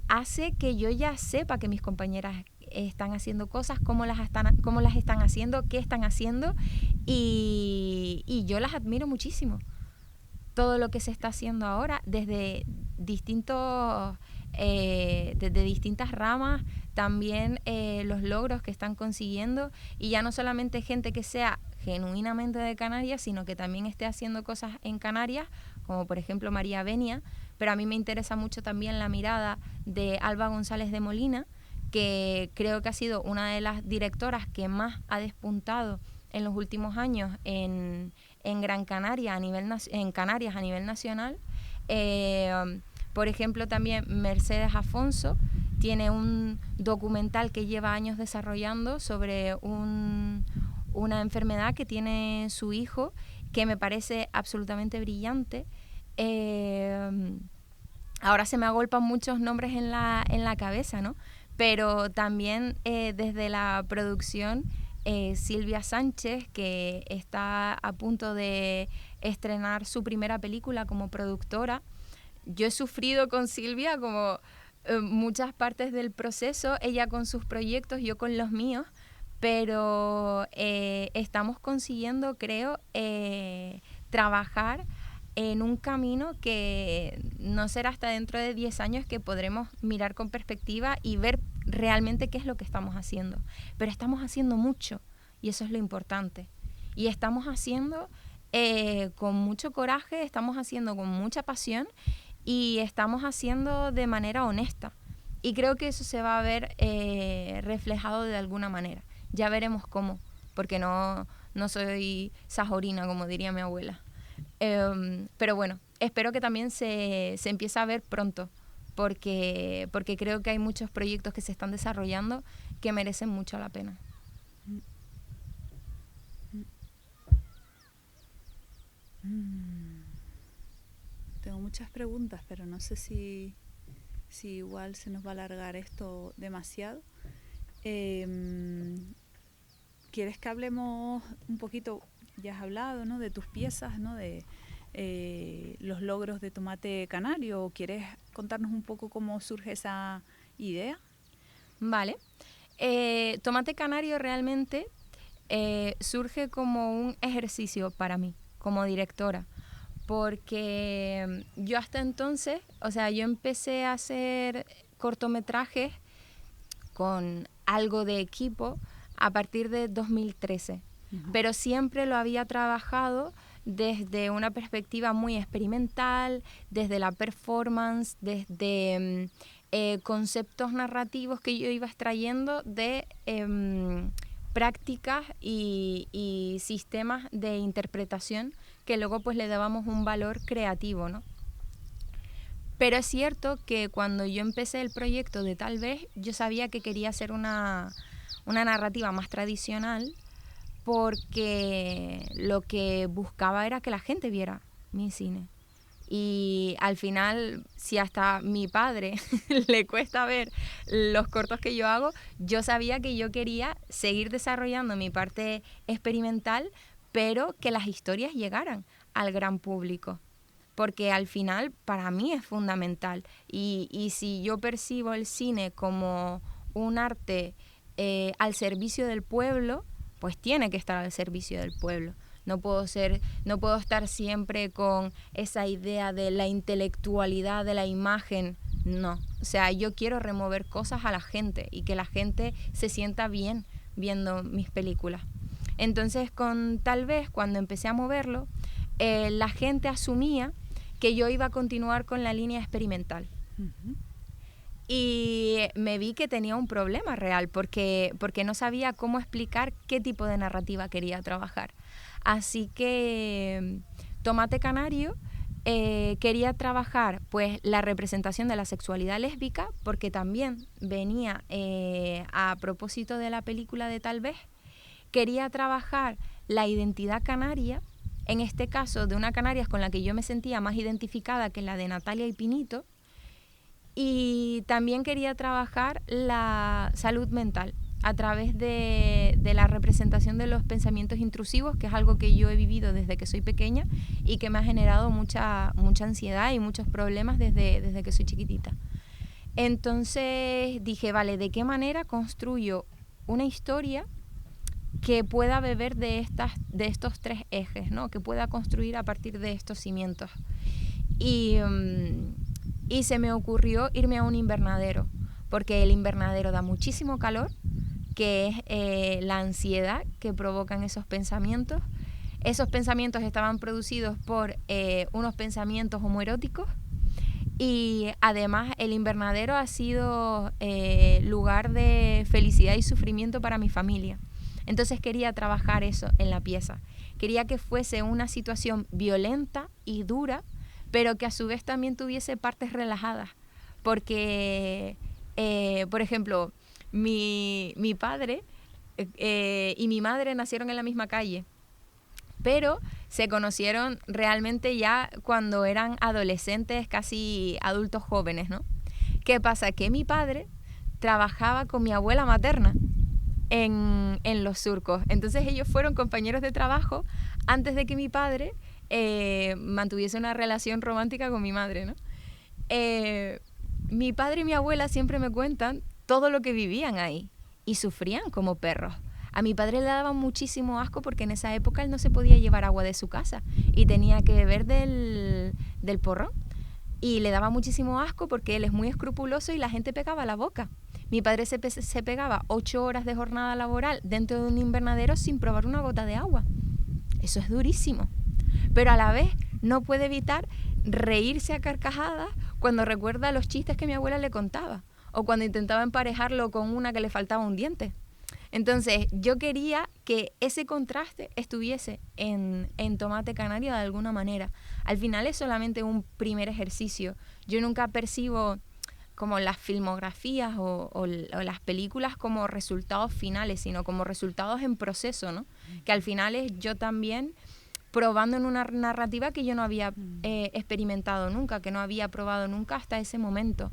hace que yo ya sepa que mis compañeras están haciendo cosas, cómo las están haciendo, qué están haciendo, y yo las admiro muchísimo. Todo lo que se está haciendo ahora desde distintas ramas, también los logros que están consiguiendo, y ya no solamente gente que sea genuinamente de Canarias, sino que también esté haciendo cosas en Canarias, como por ejemplo María Benia, pero a mí me interesa mucho también la mirada de Alba González de Molina, que creo que ha sido una de las directoras que más ha despuntado en los últimos años en Gran Canaria, en Canarias a nivel nacional. Por ejemplo, también Mercedes Afonso tiene un documental que lleva años desarrollando sobre una enfermedad que tiene su hijo, que me parece absolutamente brillante. Ahora se me agolpan muchos nombres en la cabeza, ¿no? Pero también desde la producción, Silvia Sánchez, que está a punto de estrenar su primera película como productora. Yo he sufrido con Silvia como muchas partes del proceso, ella con sus proyectos, yo con los míos, pero estamos consiguiendo, creo, trabajar en un camino que no será hasta dentro de 10 años que podremos mirar con perspectiva y ver realmente qué es lo que estamos haciendo. Pero estamos haciendo mucho, y eso es lo importante. Y estamos haciendo con mucho coraje, estamos haciendo con mucha pasión, y estamos haciendo de manera honesta. Y creo que eso se va a ver reflejado de alguna manera. Ya veremos cómo, porque no soy sajorina, como diría mi abuela. Pero bueno, espero que también se empiece a ver pronto, porque creo que hay muchos proyectos que se están desarrollando que merecen mucho la pena. Tengo muchas preguntas, pero no sé si igual se nos va a alargar esto demasiado. ¿Quieres que hablemos un poquito? Ya has hablado, ¿no?, de tus piezas, ¿no?, de los logros de Tomate Canario. ¿O quieres contarnos un poco cómo surge esa idea? Vale. Tomate Canario realmente surge como un ejercicio para mí, como directora, porque yo hasta entonces, yo empecé a hacer cortometrajes con algo de equipo a partir de 2013. Pero siempre lo había trabajado desde una perspectiva muy experimental, desde la performance, desde conceptos narrativos que yo iba extrayendo de prácticas y sistemas de interpretación que luego pues le dábamos un valor creativo, ¿no? Pero es cierto que cuando yo empecé el proyecto de Tal vez, yo sabía que quería hacer una narrativa más tradicional, porque lo que buscaba era que la gente viera mi cine. Y al final, si hasta mi padre le cuesta ver los cortos que yo hago, yo sabía que yo quería seguir desarrollando mi parte experimental, pero que las historias llegaran al gran público. Porque al final para mí es fundamental. Y si yo percibo el cine como un arte al servicio del pueblo, pues tiene que estar al servicio del pueblo. No puedo estar siempre con esa idea de la intelectualidad de la imagen. No. O sea, yo quiero remover cosas a la gente y que la gente se sienta bien viendo mis películas. Entonces, con Tal vez, cuando empecé a moverlo, la gente asumía que yo iba a continuar con la línea experimental. Uh-huh. Y me vi que tenía un problema real porque no sabía cómo explicar qué tipo de narrativa quería trabajar. Así que Tomate Canario quería trabajar pues la representación de la sexualidad lésbica, porque también venía a propósito de la película de Tal vez. Quería trabajar la identidad canaria, en este caso de una Canarias con la que yo me sentía más identificada que la de Natalia y Pinito. Y también quería trabajar la salud mental a través de la representación de los pensamientos intrusivos, que es algo que yo he vivido desde que soy pequeña y que me ha generado mucha ansiedad y muchos problemas desde que soy chiquitita. Entonces dije, vale, ¿de qué manera construyo una historia que pueda beber de estos tres ejes, ¿no? Que pueda construir a partir de estos cimientos? Y se me ocurrió irme a un invernadero, porque el invernadero da muchísimo calor, que es la ansiedad que provocan esos pensamientos. Esos pensamientos estaban producidos por unos pensamientos homoeróticos, y además el invernadero ha sido lugar de felicidad y sufrimiento para mi familia. Entonces quería trabajar eso en la pieza. Quería que fuese una situación violenta y dura, pero que a su vez también tuviese partes relajadas. Porque, por ejemplo, mi padre y mi madre nacieron en la misma calle, pero se conocieron realmente ya cuando eran adolescentes, casi adultos jóvenes, ¿no? ¿Qué pasa? Que mi padre trabajaba con mi abuela materna en Los Surcos. Entonces ellos fueron compañeros de trabajo antes de que mi padre mantuviese una relación romántica con mi madre, ¿no? Mi padre y mi abuela siempre me cuentan todo lo que vivían ahí y sufrían como perros. A mi padre le daba muchísimo asco porque en esa época él no se podía llevar agua de su casa y tenía que beber del porrón. Y le daba muchísimo asco porque él es muy escrupuloso y la gente pegaba la boca. Mi padre se pegaba 8 horas de jornada laboral dentro de un invernadero sin probar una gota de agua. Eso es durísimo. Pero a la vez no puede evitar reírse a carcajadas cuando recuerda los chistes que mi abuela le contaba o cuando intentaba emparejarlo con una que le faltaba un diente. Entonces yo quería que ese contraste estuviese en Tomate Canario de alguna manera. Al final es solamente un primer ejercicio. Yo nunca percibo como las filmografías o las películas como resultados finales, sino como resultados en proceso, ¿no? Que al final es yo también probando en una narrativa que yo no había experimentado nunca, que no había probado nunca hasta ese momento.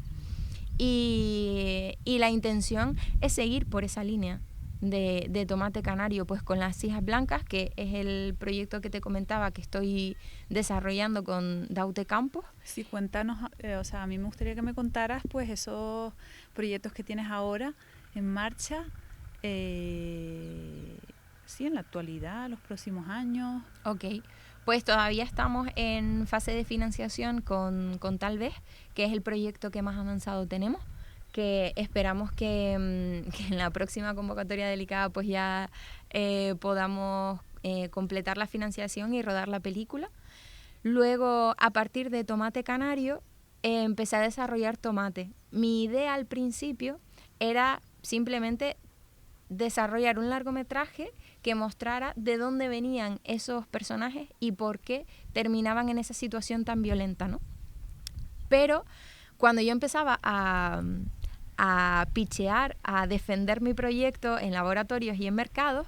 Y la intención es seguir por esa línea de Tomate Canario, pues con Las Hijas Blancas, que es el proyecto que te comentaba que estoy desarrollando con Daute Campos. Sí, cuéntanos, o sea, a mí me gustaría que me contaras pues esos proyectos que tienes ahora en marcha, sí, en la actualidad, los próximos años. Ok, pues todavía estamos en fase de financiación con Tal vez, que es el proyecto que más avanzado tenemos, que esperamos que en la próxima convocatoria delicada pues ya podamos completar la financiación y rodar la película. Luego, a partir de Tomate Canario, empecé a desarrollar tomate. Mi idea al principio era simplemente desarrollar un largometraje que mostrara de dónde venían esos personajes y por qué terminaban en esa situación tan violenta, ¿no? Pero cuando yo empezaba a pitchear, a defender mi proyecto en laboratorios y en mercados,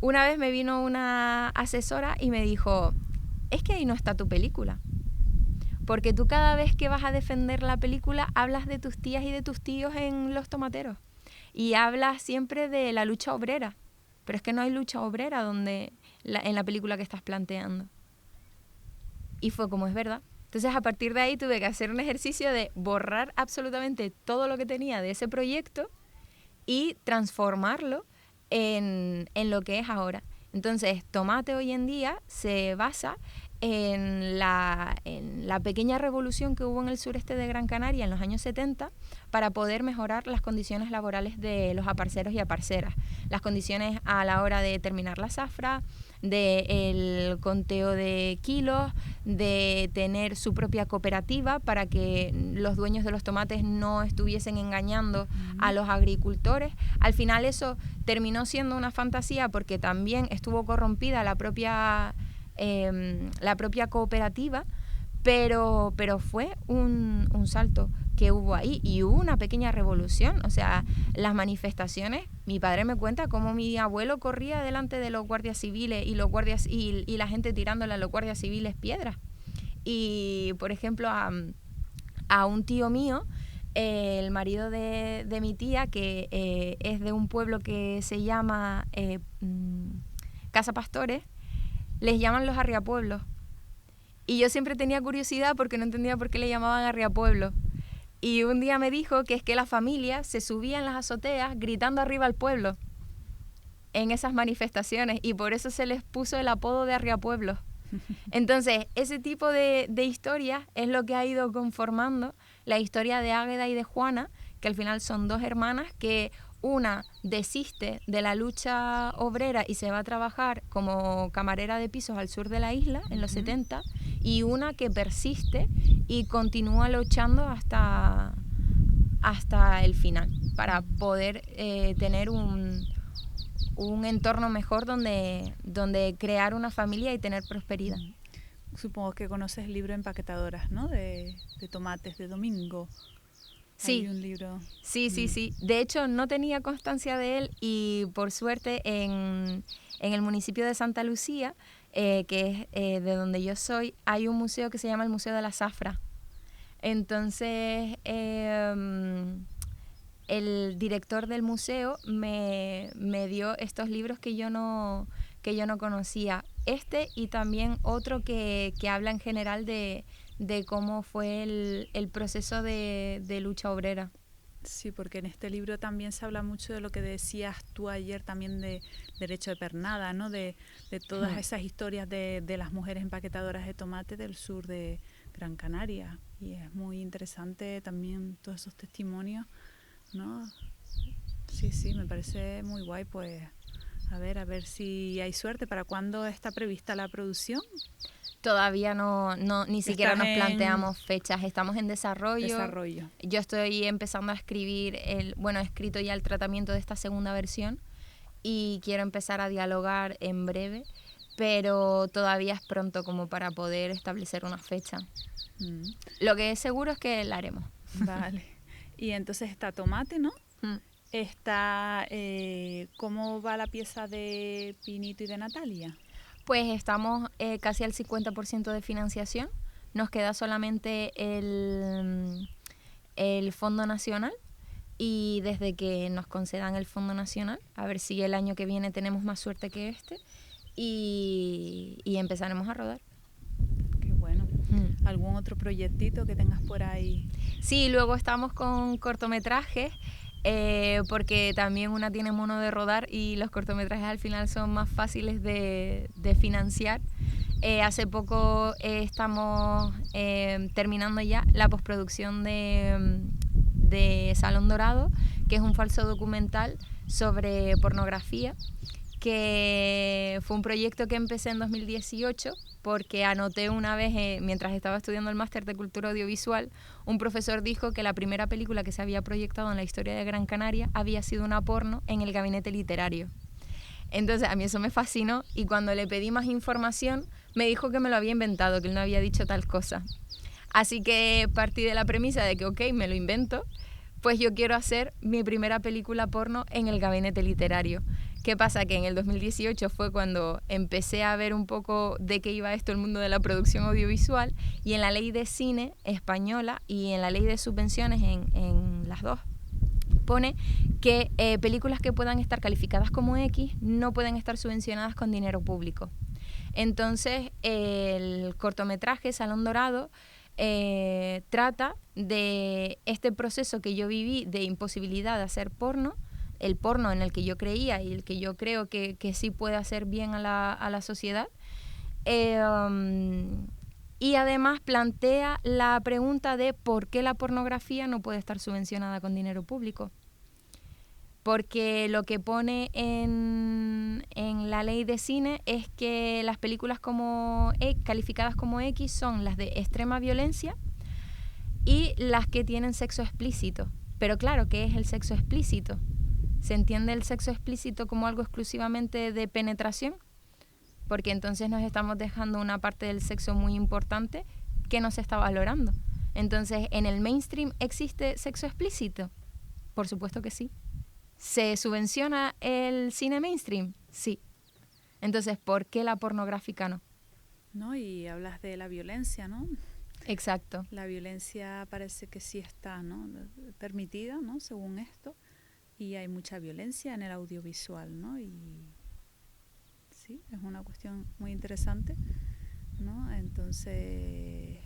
una vez me vino una asesora y me dijo, es que ahí no está tu película. Porque tú cada vez que vas a defender la película hablas de tus tías y de tus tíos en Los Tomateros. Y hablas siempre de la lucha obrera. Pero es que no hay lucha obrera en la película que estás planteando. Y fue como, es verdad. Entonces a partir de ahí tuve que hacer un ejercicio de borrar absolutamente todo lo que tenía de ese proyecto y transformarlo en lo que es ahora. Entonces Tomate hoy en día se basa en la pequeña revolución que hubo en el sureste de Gran Canaria en los años 70 para poder mejorar las condiciones laborales de los aparceros y aparceras, las condiciones a la hora de terminar la zafra, del conteo de kilos, de tener su propia cooperativa para que los dueños de los tomates no estuviesen engañando a los agricultores. Al final eso terminó siendo una fantasía porque también estuvo corrompida la propia cooperativa, pero fue un salto que hubo ahí y hubo una pequeña revolución. O sea, las manifestaciones, mi padre me cuenta cómo mi abuelo corría delante de los guardias civiles y la gente tirándole a los guardias civiles piedras. Y, por ejemplo, a un tío mío, el marido de mi tía, que es de un pueblo que se llama Casa Pastores, les llaman los arriapueblos. Y yo siempre tenía curiosidad porque no entendía por qué le llamaban arriapueblos. Y un día me dijo que es que la familia se subía en las azoteas gritando arriba al pueblo en esas manifestaciones y por eso se les puso el apodo de arriapueblos. Entonces, ese tipo de historias es lo que ha ido conformando la historia de Águeda y de Juana, que al final son dos hermanas que una desiste de la lucha obrera y se va a trabajar como camarera de pisos al sur de la isla en los 70, y una que persiste y continúa luchando hasta el final para poder tener un entorno mejor donde crear una familia y tener prosperidad. Supongo que conoces el libro Empaquetadoras, ¿no? De tomates, de Domingo. Sí. Hay un libro. Sí. De hecho, no tenía constancia de él y por suerte en el municipio de Santa Lucía, que es de donde yo soy, hay un museo que se llama el Museo de la Zafra. Entonces, el director del museo me dio estos libros que yo no conocía. Este y también otro que habla en general de cómo fue el proceso de lucha obrera. Sí, porque en este libro también se habla mucho de lo que decías tú ayer también de derecho de pernada, ¿no? De todas esas historias de las mujeres empaquetadoras de tomate del sur de Gran Canaria. Y es muy interesante también todos esos testimonios, ¿no? Sí, me parece muy guay, pues a ver si hay suerte. ¿Para cuándo está prevista la producción? Todavía ni siquiera nos planteamos fechas, estamos en desarrollo. Yo estoy empezando a escribir, he escrito ya el tratamiento de esta segunda versión y quiero empezar a dialogar en breve, pero todavía es pronto como para poder establecer una fecha. Lo que es seguro es que la haremos. Vale. Y entonces está Tomate, ¿no? Está, ¿cómo va la pieza de Pinito y de Natalia? Pues estamos casi al 50% de financiación. Nos queda solamente el Fondo Nacional y desde que nos concedan el Fondo Nacional, a ver si el año que viene tenemos más suerte que este y empezaremos a rodar. Qué bueno. ¿Algún otro proyectito que tengas por ahí? Sí, luego estamos con cortometrajes. Porque también una tiene mono de rodar y los cortometrajes al final son más fáciles de financiar. Hace poco estamos terminando ya la postproducción de Salón Dorado, que es un falso documental sobre pornografía que fue un proyecto que empecé en 2018 porque anoté una vez, mientras estaba estudiando el máster de Cultura Audiovisual, un profesor dijo que la primera película que se había proyectado en la historia de Gran Canaria había sido una porno en el gabinete literario. Entonces a mí eso me fascinó y cuando le pedí más información me dijo que me lo había inventado, que él no había dicho tal cosa. Así que partí de la premisa de que ok, me lo invento, pues yo quiero hacer mi primera película porno en el gabinete literario. ¿Qué pasa? Que en el 2018 fue cuando empecé a ver un poco de qué iba esto el mundo de la producción audiovisual y en la ley de cine española y en la ley de subvenciones en las dos pone que películas que puedan estar calificadas como X no pueden estar subvencionadas con dinero público. Entonces el cortometraje Salón Dorado trata de este proceso que yo viví de imposibilidad de hacer porno, el porno en el que yo creía y el que yo creo que sí puede hacer bien a la sociedad. Y además plantea la pregunta de por qué la pornografía no puede estar subvencionada con dinero público. Porque lo que pone en la ley de cine es que las películas calificadas como X son las de extrema violencia y las que tienen sexo explícito. Pero claro, ¿qué es el sexo explícito? ¿Se entiende el sexo explícito como algo exclusivamente de penetración? Porque entonces nos estamos dejando una parte del sexo muy importante que no se está valorando. Entonces, ¿en el mainstream existe sexo explícito? Por supuesto que sí. ¿Se subvenciona el cine mainstream? Sí. Entonces, ¿por qué la pornográfica no? ¿No? Y hablas de la violencia, ¿no? Exacto. La violencia parece que sí está, ¿no?, permitida, ¿no?, según esto. Y hay mucha violencia en el audiovisual, ¿no? Y sí, es una cuestión muy interesante, ¿no? Entonces,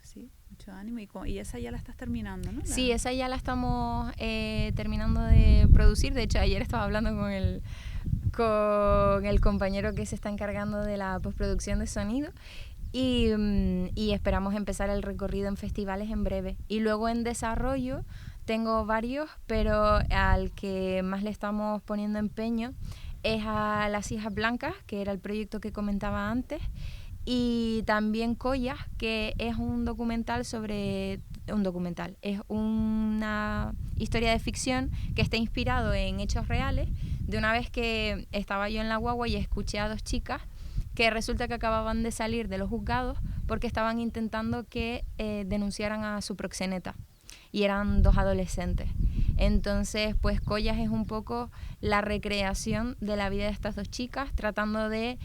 sí, mucho ánimo. Y esa ya la estás terminando, ¿no? Sí, esa ya la estamos terminando de producir. De hecho, ayer estaba hablando con el compañero que se está encargando de la postproducción de sonido y esperamos empezar el recorrido en festivales en breve. Y luego en desarrollo tengo varios, pero al que más le estamos poniendo empeño es a Las Hijas Blancas, que era el proyecto que comentaba antes, y también Collas, que es un documental es una historia de ficción que está inspirado en hechos reales, de una vez que estaba yo en la guagua y escuché a dos chicas que resulta que acababan de salir de los juzgados porque estaban intentando que denunciaran a su proxeneta. Y eran dos adolescentes. Entonces, pues Collas es un poco la recreación de la vida de estas dos chicas, tratando de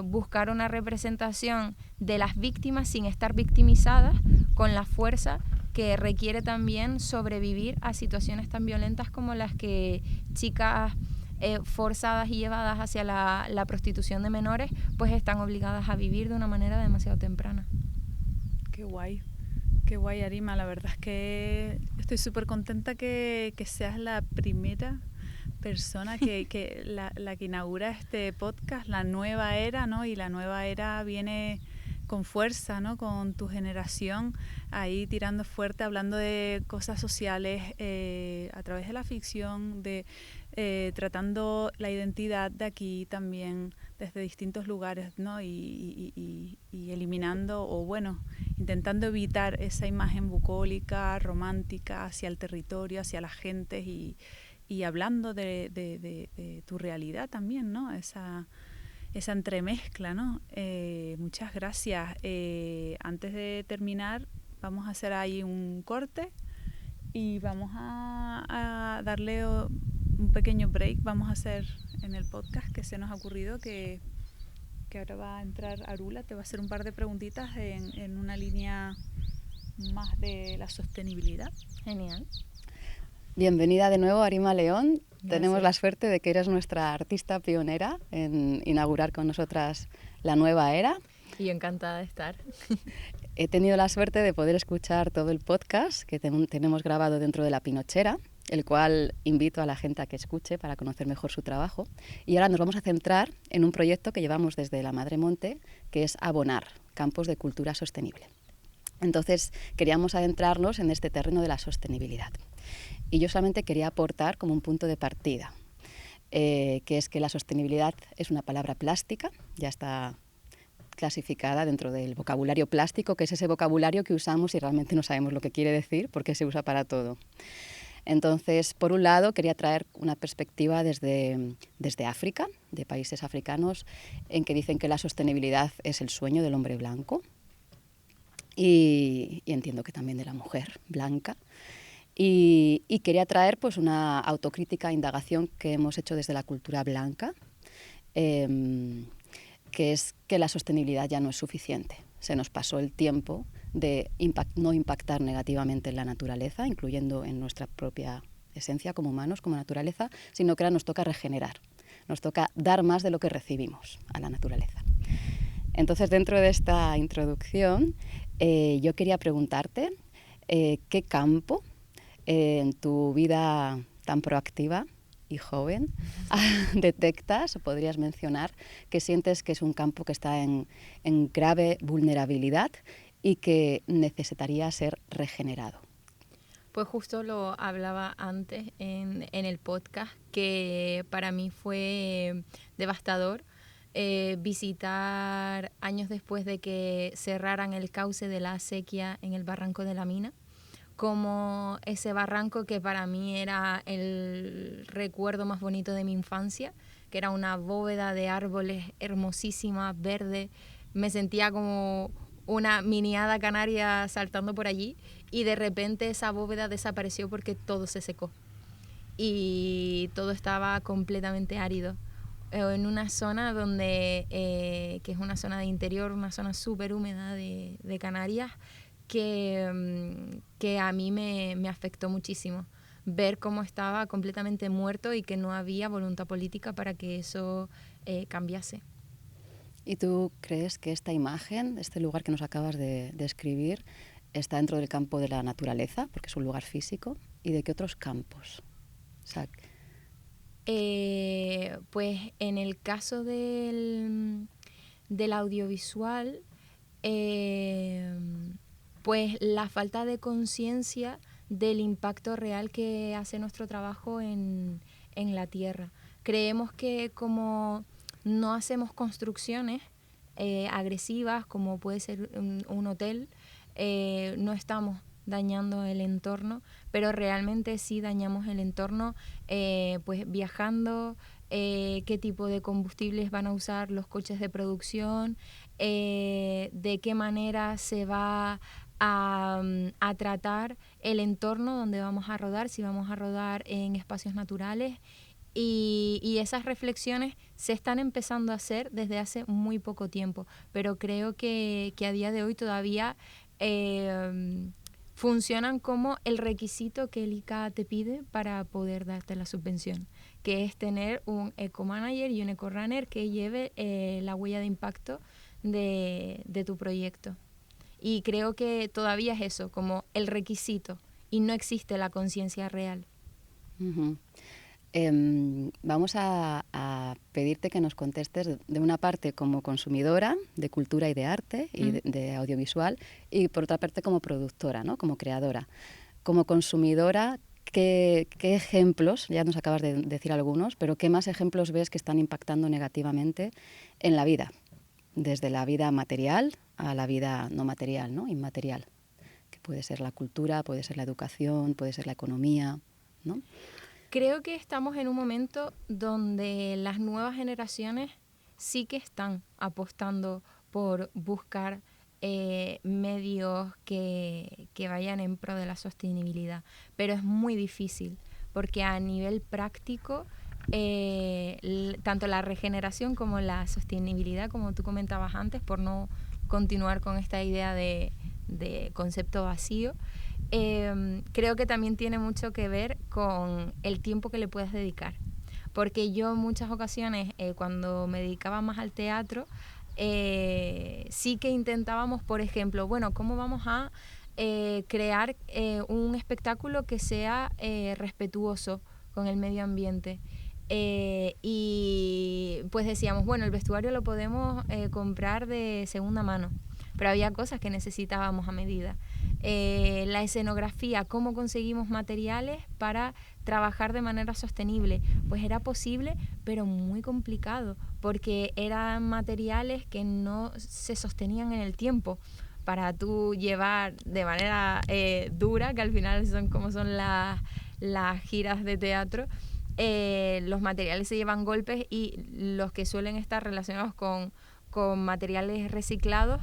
buscar una representación de las víctimas sin estar victimizadas, con la fuerza que requiere también sobrevivir a situaciones tan violentas como las que chicas forzadas y llevadas hacia la prostitución de menores, pues están obligadas a vivir de una manera demasiado temprana. Qué guay. Qué guay, Arima. La verdad es que estoy súper contenta que seas la primera persona la que inaugura este podcast, La Nueva Era, ¿no? Y la nueva era viene con fuerza, ¿no?, con tu generación ahí tirando fuerte, hablando de cosas sociales a través de la ficción, tratando la identidad de aquí también desde distintos lugares, ¿no? Y eliminando, o bueno, intentando evitar esa imagen bucólica, romántica hacia el territorio, hacia la gente y hablando de tu realidad también, ¿no? Esa entremezcla, ¿no? Muchas gracias. Antes de terminar, vamos a hacer ahí un corte y vamos a darle un pequeño break. Vamos a hacer en el podcast que se nos ha ocurrido que ahora va a entrar Arula, te va a hacer un par de preguntitas en una línea más de la sostenibilidad. Genial. Bienvenida de nuevo, Arima León. Gracias. Tenemos la suerte de que eres nuestra artista pionera en inaugurar con nosotras La Nueva Era. Y yo encantada de estar. He tenido la suerte de poder escuchar todo el podcast que tenemos grabado dentro de La Pinochera, el cual invito a la gente a que escuche para conocer mejor su trabajo. Y ahora nos vamos a centrar en un proyecto que llevamos desde La Madre Monte, que es Abonar, Campos de Cultura Sostenible. Entonces, queríamos adentrarnos en este terreno de la sostenibilidad. Y yo solamente quería aportar como un punto de partida. que es que la sostenibilidad es una palabra plástica, ya está clasificada dentro del vocabulario plástico, que es ese vocabulario que usamos y realmente no sabemos lo que quiere decir porque se usa para todo. Entonces, por un lado, quería traer una perspectiva desde África, de países africanos, en que dicen que la sostenibilidad es el sueño del hombre blanco y entiendo que también de la mujer blanca. Y quería traer pues, una autocrítica, indagación que hemos hecho desde la cultura blanca, que es que la sostenibilidad ya no es suficiente. Se nos pasó el tiempo de no impactar negativamente en la naturaleza, incluyendo en nuestra propia esencia como humanos, como naturaleza, sino que ahora nos toca regenerar, nos toca dar más de lo que recibimos a la naturaleza. Entonces, dentro de esta introducción, yo quería preguntarte qué campo en tu vida tan proactiva y joven detectas o podrías mencionar que sientes que es un campo que está en grave vulnerabilidad y que necesitaría ser regenerado. Pues justo lo hablaba antes en el podcast, que para mí fue devastador visitar años después de que cerraran el cauce de la acequia en el Barranco de la Mina, como ese barranco que para mí era el recuerdo más bonito de mi infancia, que era una bóveda de árboles hermosísima, verde. Me sentía como una mini hada canaria saltando por allí y de repente esa bóveda desapareció porque todo se secó y todo estaba completamente árido. En una zona donde, que es una zona de interior, una zona súper húmeda de Canarias, que a mí me afectó muchísimo. Ver cómo estaba completamente muerto y que no había voluntad política para que eso cambiase. ¿Y tú crees que esta imagen, este lugar que nos acabas de describir, está dentro del campo de la naturaleza, porque es un lugar físico, y de qué otros campos? O sea, pues en el caso del audiovisual, pues la falta de conciencia del impacto real que hace nuestro trabajo en la tierra. Creemos que como no hacemos construcciones agresivas, como puede ser un hotel, no estamos dañando el entorno, pero realmente sí dañamos el entorno pues viajando, qué tipo de combustibles van a usar los coches de producción, de qué manera se va a tratar el entorno donde vamos a rodar, si vamos a rodar en espacios naturales. Y esas reflexiones se están empezando a hacer desde hace muy poco tiempo, pero creo que a día de hoy todavía funcionan como el requisito que el ICA te pide para poder darte la subvención, que es tener un eco-manager y un eco-runner que lleve la huella de impacto de tu proyecto. Y creo que todavía es eso, como el requisito, y no existe la conciencia real. Uh-huh. Vamos a pedirte que nos contestes de una parte como consumidora de cultura y de arte y de audiovisual y por otra parte como productora, ¿no? Como creadora. Como consumidora, ¿qué ejemplos, ya nos acabas de decir algunos, pero qué más ejemplos ves que están impactando negativamente en la vida? Desde la vida material a la vida no material, ¿no? Inmaterial, que puede ser la cultura, puede ser la educación, puede ser la economía, ¿no? Creo que estamos en un momento donde las nuevas generaciones sí que están apostando por buscar medios que vayan en pro de la sostenibilidad, pero es muy difícil porque a nivel práctico tanto la regeneración como la sostenibilidad, como tú comentabas antes, por no continuar con esta idea de concepto vacío, creo que también tiene mucho que ver con el tiempo que le puedas dedicar. Porque yo en muchas ocasiones, cuando me dedicaba más al teatro, sí que intentábamos, por ejemplo, bueno, ¿cómo vamos a crear un espectáculo que sea respetuoso con el medio ambiente? Y pues decíamos, bueno, el vestuario lo podemos comprar de segunda mano, pero había cosas que necesitábamos a medida. la escenografía, cómo conseguimos materiales para trabajar de manera sostenible. Pues era posible, pero muy complicado, porque eran materiales que no se sostenían en el tiempo. Para tú llevar de manera dura, que al final son como son las giras de teatro, los materiales se llevan golpes, y los que suelen estar relacionados con materiales reciclados,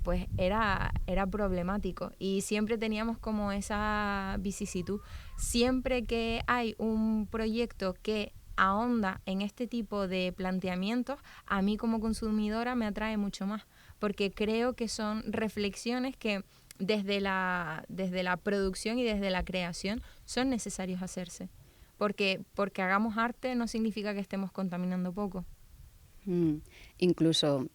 pues era problemático, y siempre teníamos como esa vicisitud. Siempre que hay un proyecto que ahonda en este tipo de planteamientos, a mí como consumidora me atrae mucho más, porque creo que son reflexiones que desde la producción y desde la creación son necesarios hacerse, porque hagamos arte no significa que estemos contaminando poco. Incluso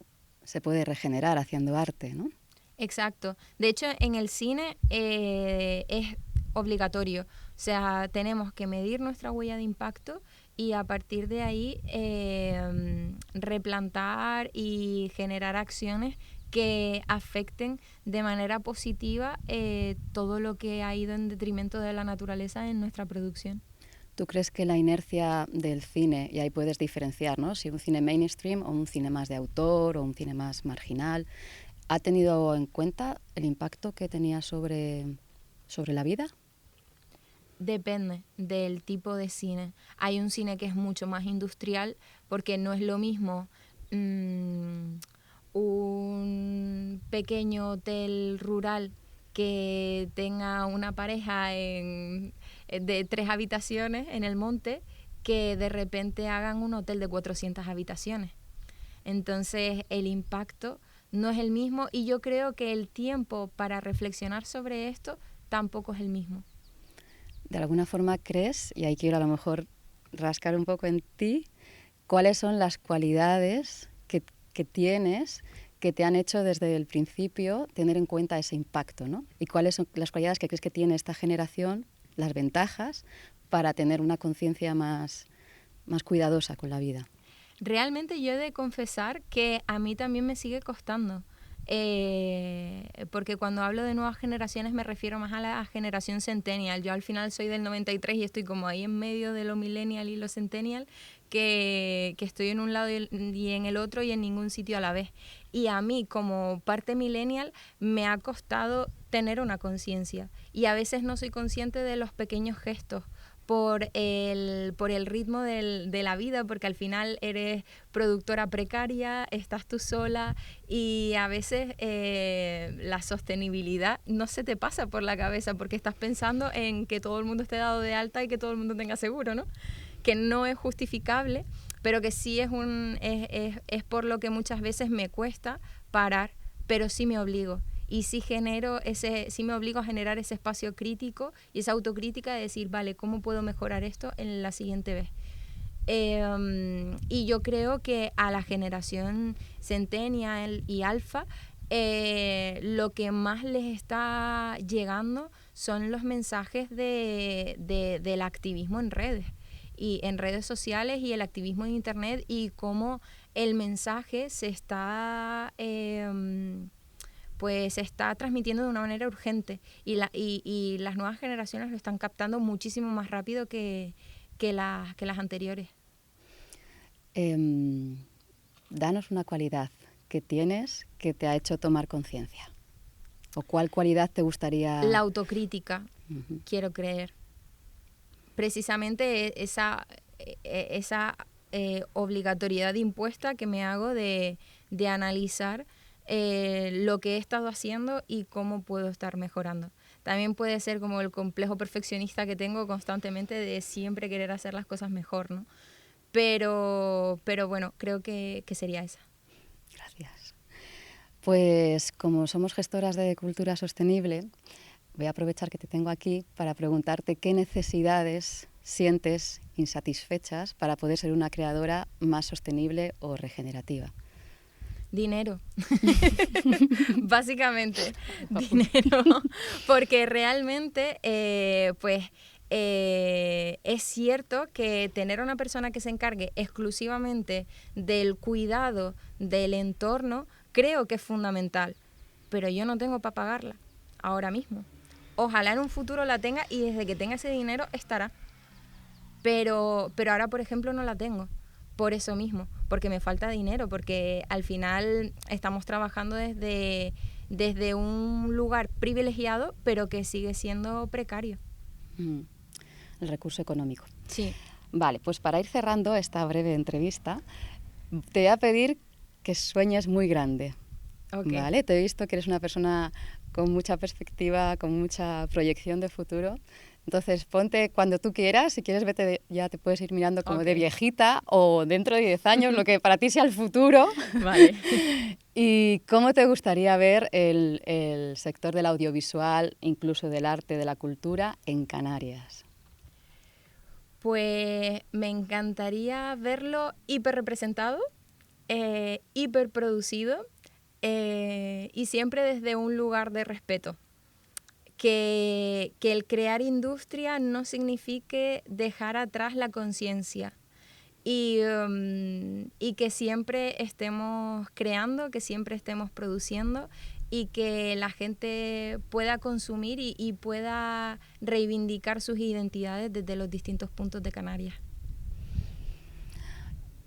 se puede regenerar haciendo arte, ¿no? Exacto. De hecho, en el cine es obligatorio. O sea, tenemos que medir nuestra huella de impacto, y a partir de ahí replantar y generar acciones que afecten de manera positiva todo lo que ha ido en detrimento de la naturaleza en nuestra producción. ¿Tú crees que la inercia del cine, y ahí puedes diferenciar, ¿no?, si un cine mainstream o un cine más de autor o un cine más marginal, ha tenido en cuenta el impacto que tenía sobre la vida? Depende del tipo de cine. Hay un cine que es mucho más industrial, porque no es lo mismo un pequeño hotel rural que tenga una pareja de 3 habitaciones en el monte, que de repente hagan un hotel de 400 habitaciones. Entonces el impacto no es el mismo, y yo creo que el tiempo para reflexionar sobre esto tampoco es el mismo. ¿De alguna forma crees, y ahí quiero a lo mejor rascar un poco en ti, cuáles son las cualidades que tienes, que te han hecho desde el principio tener en cuenta ese impacto, ¿no? Y cuáles son las cualidades que crees que tiene esta generación, las ventajas, para tener una conciencia más cuidadosa con la vida? Realmente yo he de confesar que a mí también me sigue costando. Porque cuando hablo de nuevas generaciones me refiero más a la generación centennial. Yo al final soy del 93 y estoy como ahí en medio de lo millennial y lo centennial, que estoy en un lado y en el otro, y en ningún sitio a la vez. Y a mí, como parte millennial, me ha costado tener una conciencia, y a veces no soy consciente de los pequeños gestos por el ritmo de la vida, porque al final eres productora precaria, estás tú sola, y a veces la sostenibilidad no se te pasa por la cabeza, porque estás pensando en que todo el mundo esté dado de alta y que todo el mundo tenga seguro, ¿no? Que no es justificable, pero que sí es por lo que muchas veces me cuesta parar, pero sí me obligo. Y sí me obligo a generar ese espacio crítico y esa autocrítica de decir, vale, ¿cómo puedo mejorar esto en la siguiente vez? Y yo creo que a la generación Centennial y Alfa, lo que más les está llegando son los mensajes del activismo en redes, y en redes sociales, y el activismo en internet, y cómo el mensaje se está pues se está transmitiendo de una manera urgente, y las nuevas generaciones lo están captando muchísimo más rápido que las anteriores. Danos una cualidad que tienes que te ha hecho tomar conciencia. ¿O cuál cualidad te gustaría? La autocrítica, quiero creer. Precisamente esa obligatoriedad impuesta que me hago de analizar lo que he estado haciendo y cómo puedo estar mejorando. También puede ser como el complejo perfeccionista que tengo constantemente de siempre querer hacer las cosas mejor, ¿no? Pero bueno, creo que sería esa. Gracias. Pues como somos gestoras de cultura sostenible, voy a aprovechar que te tengo aquí para preguntarte qué necesidades sientes insatisfechas para poder ser una creadora más sostenible o regenerativa. Dinero. Básicamente, dinero. Porque realmente, es cierto que tener una persona que se encargue exclusivamente del cuidado del entorno, creo que es fundamental, pero yo no tengo para pagarla. ahora mismo. Ojalá en un futuro la tenga y desde que tenga ese dinero estará. Pero ahora, por ejemplo, no la tengo. Por eso mismo, porque me falta dinero, porque al final estamos trabajando desde un lugar privilegiado, pero que sigue siendo precario. El recurso económico. Sí. Vale, pues para ir cerrando esta breve entrevista, te voy a pedir que sueñes muy grande. Okay. ¿Vale? Te he visto que eres una persona con mucha perspectiva, con mucha proyección de futuro. Entonces, ponte cuando tú quieras, si quieres vete ya te puedes ir mirando como de viejita o dentro de 10 años, lo que para ti sea el futuro. Vale. ¿Y cómo te gustaría ver el sector del audiovisual, incluso del arte, de la cultura, en Canarias? Pues me encantaría verlo hiperrepresentado, hiperproducido y siempre desde un lugar de respeto. Que el crear industria no signifique dejar atrás la conciencia y que siempre estemos creando, que siempre estemos produciendo y que la gente pueda consumir y pueda reivindicar sus identidades desde los distintos puntos de Canarias.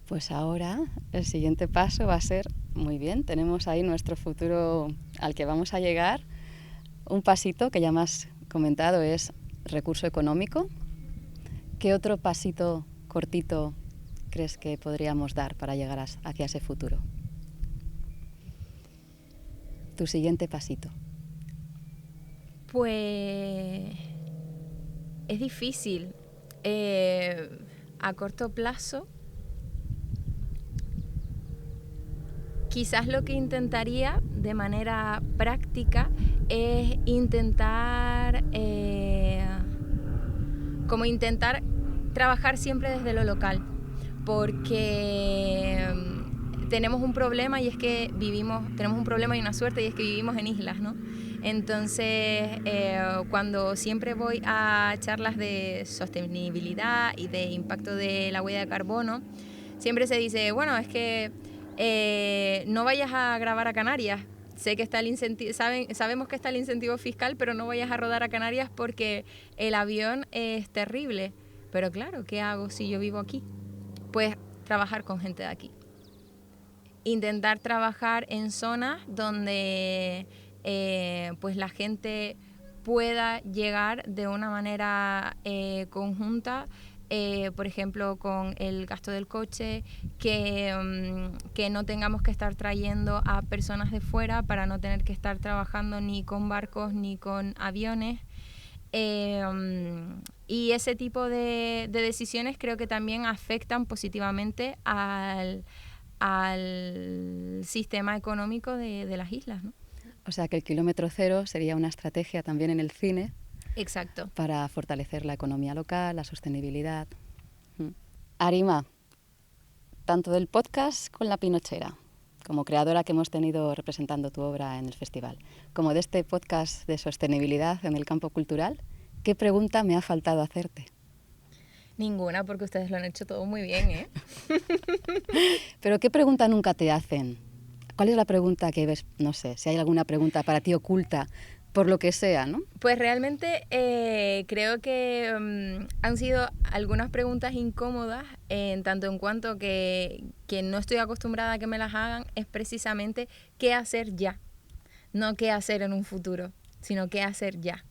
Pues ahora el siguiente paso va a ser, muy bien, tenemos ahí nuestro futuro al que vamos a llegar. Un pasito que ya me has comentado es recurso económico. ¿Qué otro pasito cortito crees que podríamos dar para llegar hacia ese futuro? Tu siguiente pasito. Pues es difícil. A corto plazo, quizás lo que intentaría de manera práctica es intentar trabajar siempre desde lo local, porque tenemos un problema y es que tenemos un problema y una suerte y es que vivimos en islas, ¿no? Entonces, cuando siempre voy a charlas de sostenibilidad y de impacto de la huella de carbono, siempre se dice, bueno, es que no vayas a grabar a Canarias. Sé que está el incentivo, sabemos que está el incentivo fiscal, pero no vayas a rodar a Canarias porque el avión es terrible. Pero claro, ¿qué hago si yo vivo aquí? Pues trabajar con gente de aquí. Intentar trabajar en zonas donde pues la gente pueda llegar de una manera conjunta, por ejemplo, con el gasto del coche, que no tengamos que estar trayendo a personas de fuera para no tener que estar trabajando ni con barcos ni con aviones. Y ese tipo de decisiones creo que también afectan positivamente al sistema económico de las islas, ¿no? O sea que el kilómetro cero sería una estrategia también en el cine. Exacto. Para fortalecer la economía local, la sostenibilidad. Arima, tanto del podcast con La Pinochera, como creadora que hemos tenido representando tu obra en el festival, como de este podcast de sostenibilidad en el campo cultural, ¿qué pregunta me ha faltado hacerte? Ninguna, porque ustedes lo han hecho todo muy bien, ¿eh? Pero ¿qué pregunta nunca te hacen? ¿Cuál es la pregunta que ves? No sé, si hay alguna pregunta para ti oculta, por lo que sea, ¿no? Pues realmente creo que han sido algunas preguntas incómodas, en tanto en cuanto que no estoy acostumbrada a que me las hagan, es precisamente qué hacer ya. No qué hacer en un futuro, sino qué hacer ya.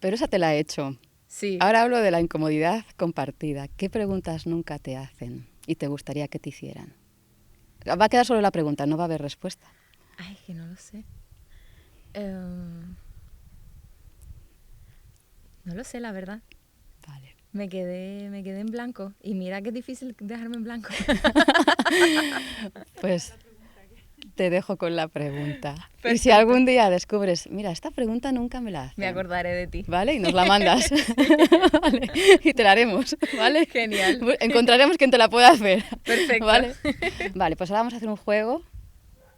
Pero esa te la he hecho. Sí. Ahora hablo de la incomodidad compartida. ¿Qué preguntas nunca te hacen y te gustaría que te hicieran? Va a quedar solo la pregunta, no va a haber respuesta. Ay, que no lo sé. No lo sé, la verdad. Vale. Me quedé en blanco. Y mira que es difícil dejarme en blanco. Pues te dejo con la pregunta. Perfecto. Y si algún día descubres, mira, esta pregunta nunca me la hacen. Me acordaré de ti. ¿Vale? Y nos la mandas. ¿Vale? Y te la haremos. ¿Vale? Genial. Encontraremos quien te la pueda hacer. Perfecto. ¿Vale? Vale, pues ahora vamos a hacer un juego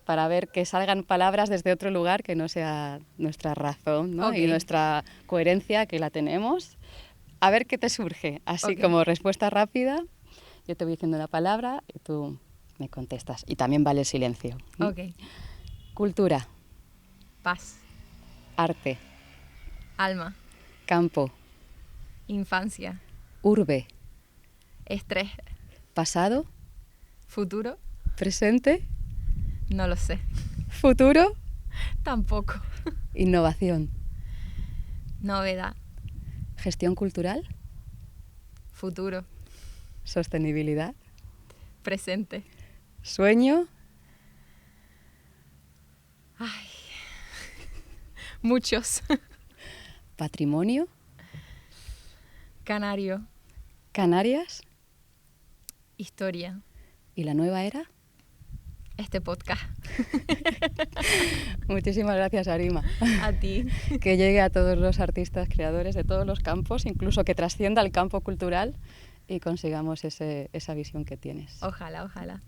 para ver que salgan palabras desde otro lugar que no sea nuestra razón, ¿no? Okay. Y nuestra coherencia, que la tenemos. A ver qué te surge. Así como respuesta rápida, yo te voy diciendo una palabra y tú me contestas. Y también vale el silencio. Ok. Cultura. Paz. Arte. Alma. Campo. Infancia. Urbe. Estrés. Pasado. Futuro. Presente. No lo sé. Futuro. Tampoco. Innovación. Novedad. Gestión cultural. Futuro. Sostenibilidad. Presente. Sueño. Ay. Muchos. Patrimonio. Canario. Canarias. Historia. ¿Y la nueva era? Este podcast. Muchísimas gracias, Arima. A ti. Que llegue a todos los artistas creadores de todos los campos, incluso que trascienda el campo cultural y consigamos esa visión que tienes. Ojalá, ojalá.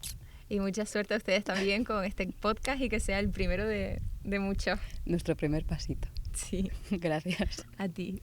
Y mucha suerte a ustedes también con este podcast y que sea el primero de muchos. Nuestro primer pasito. Sí. Gracias. A ti.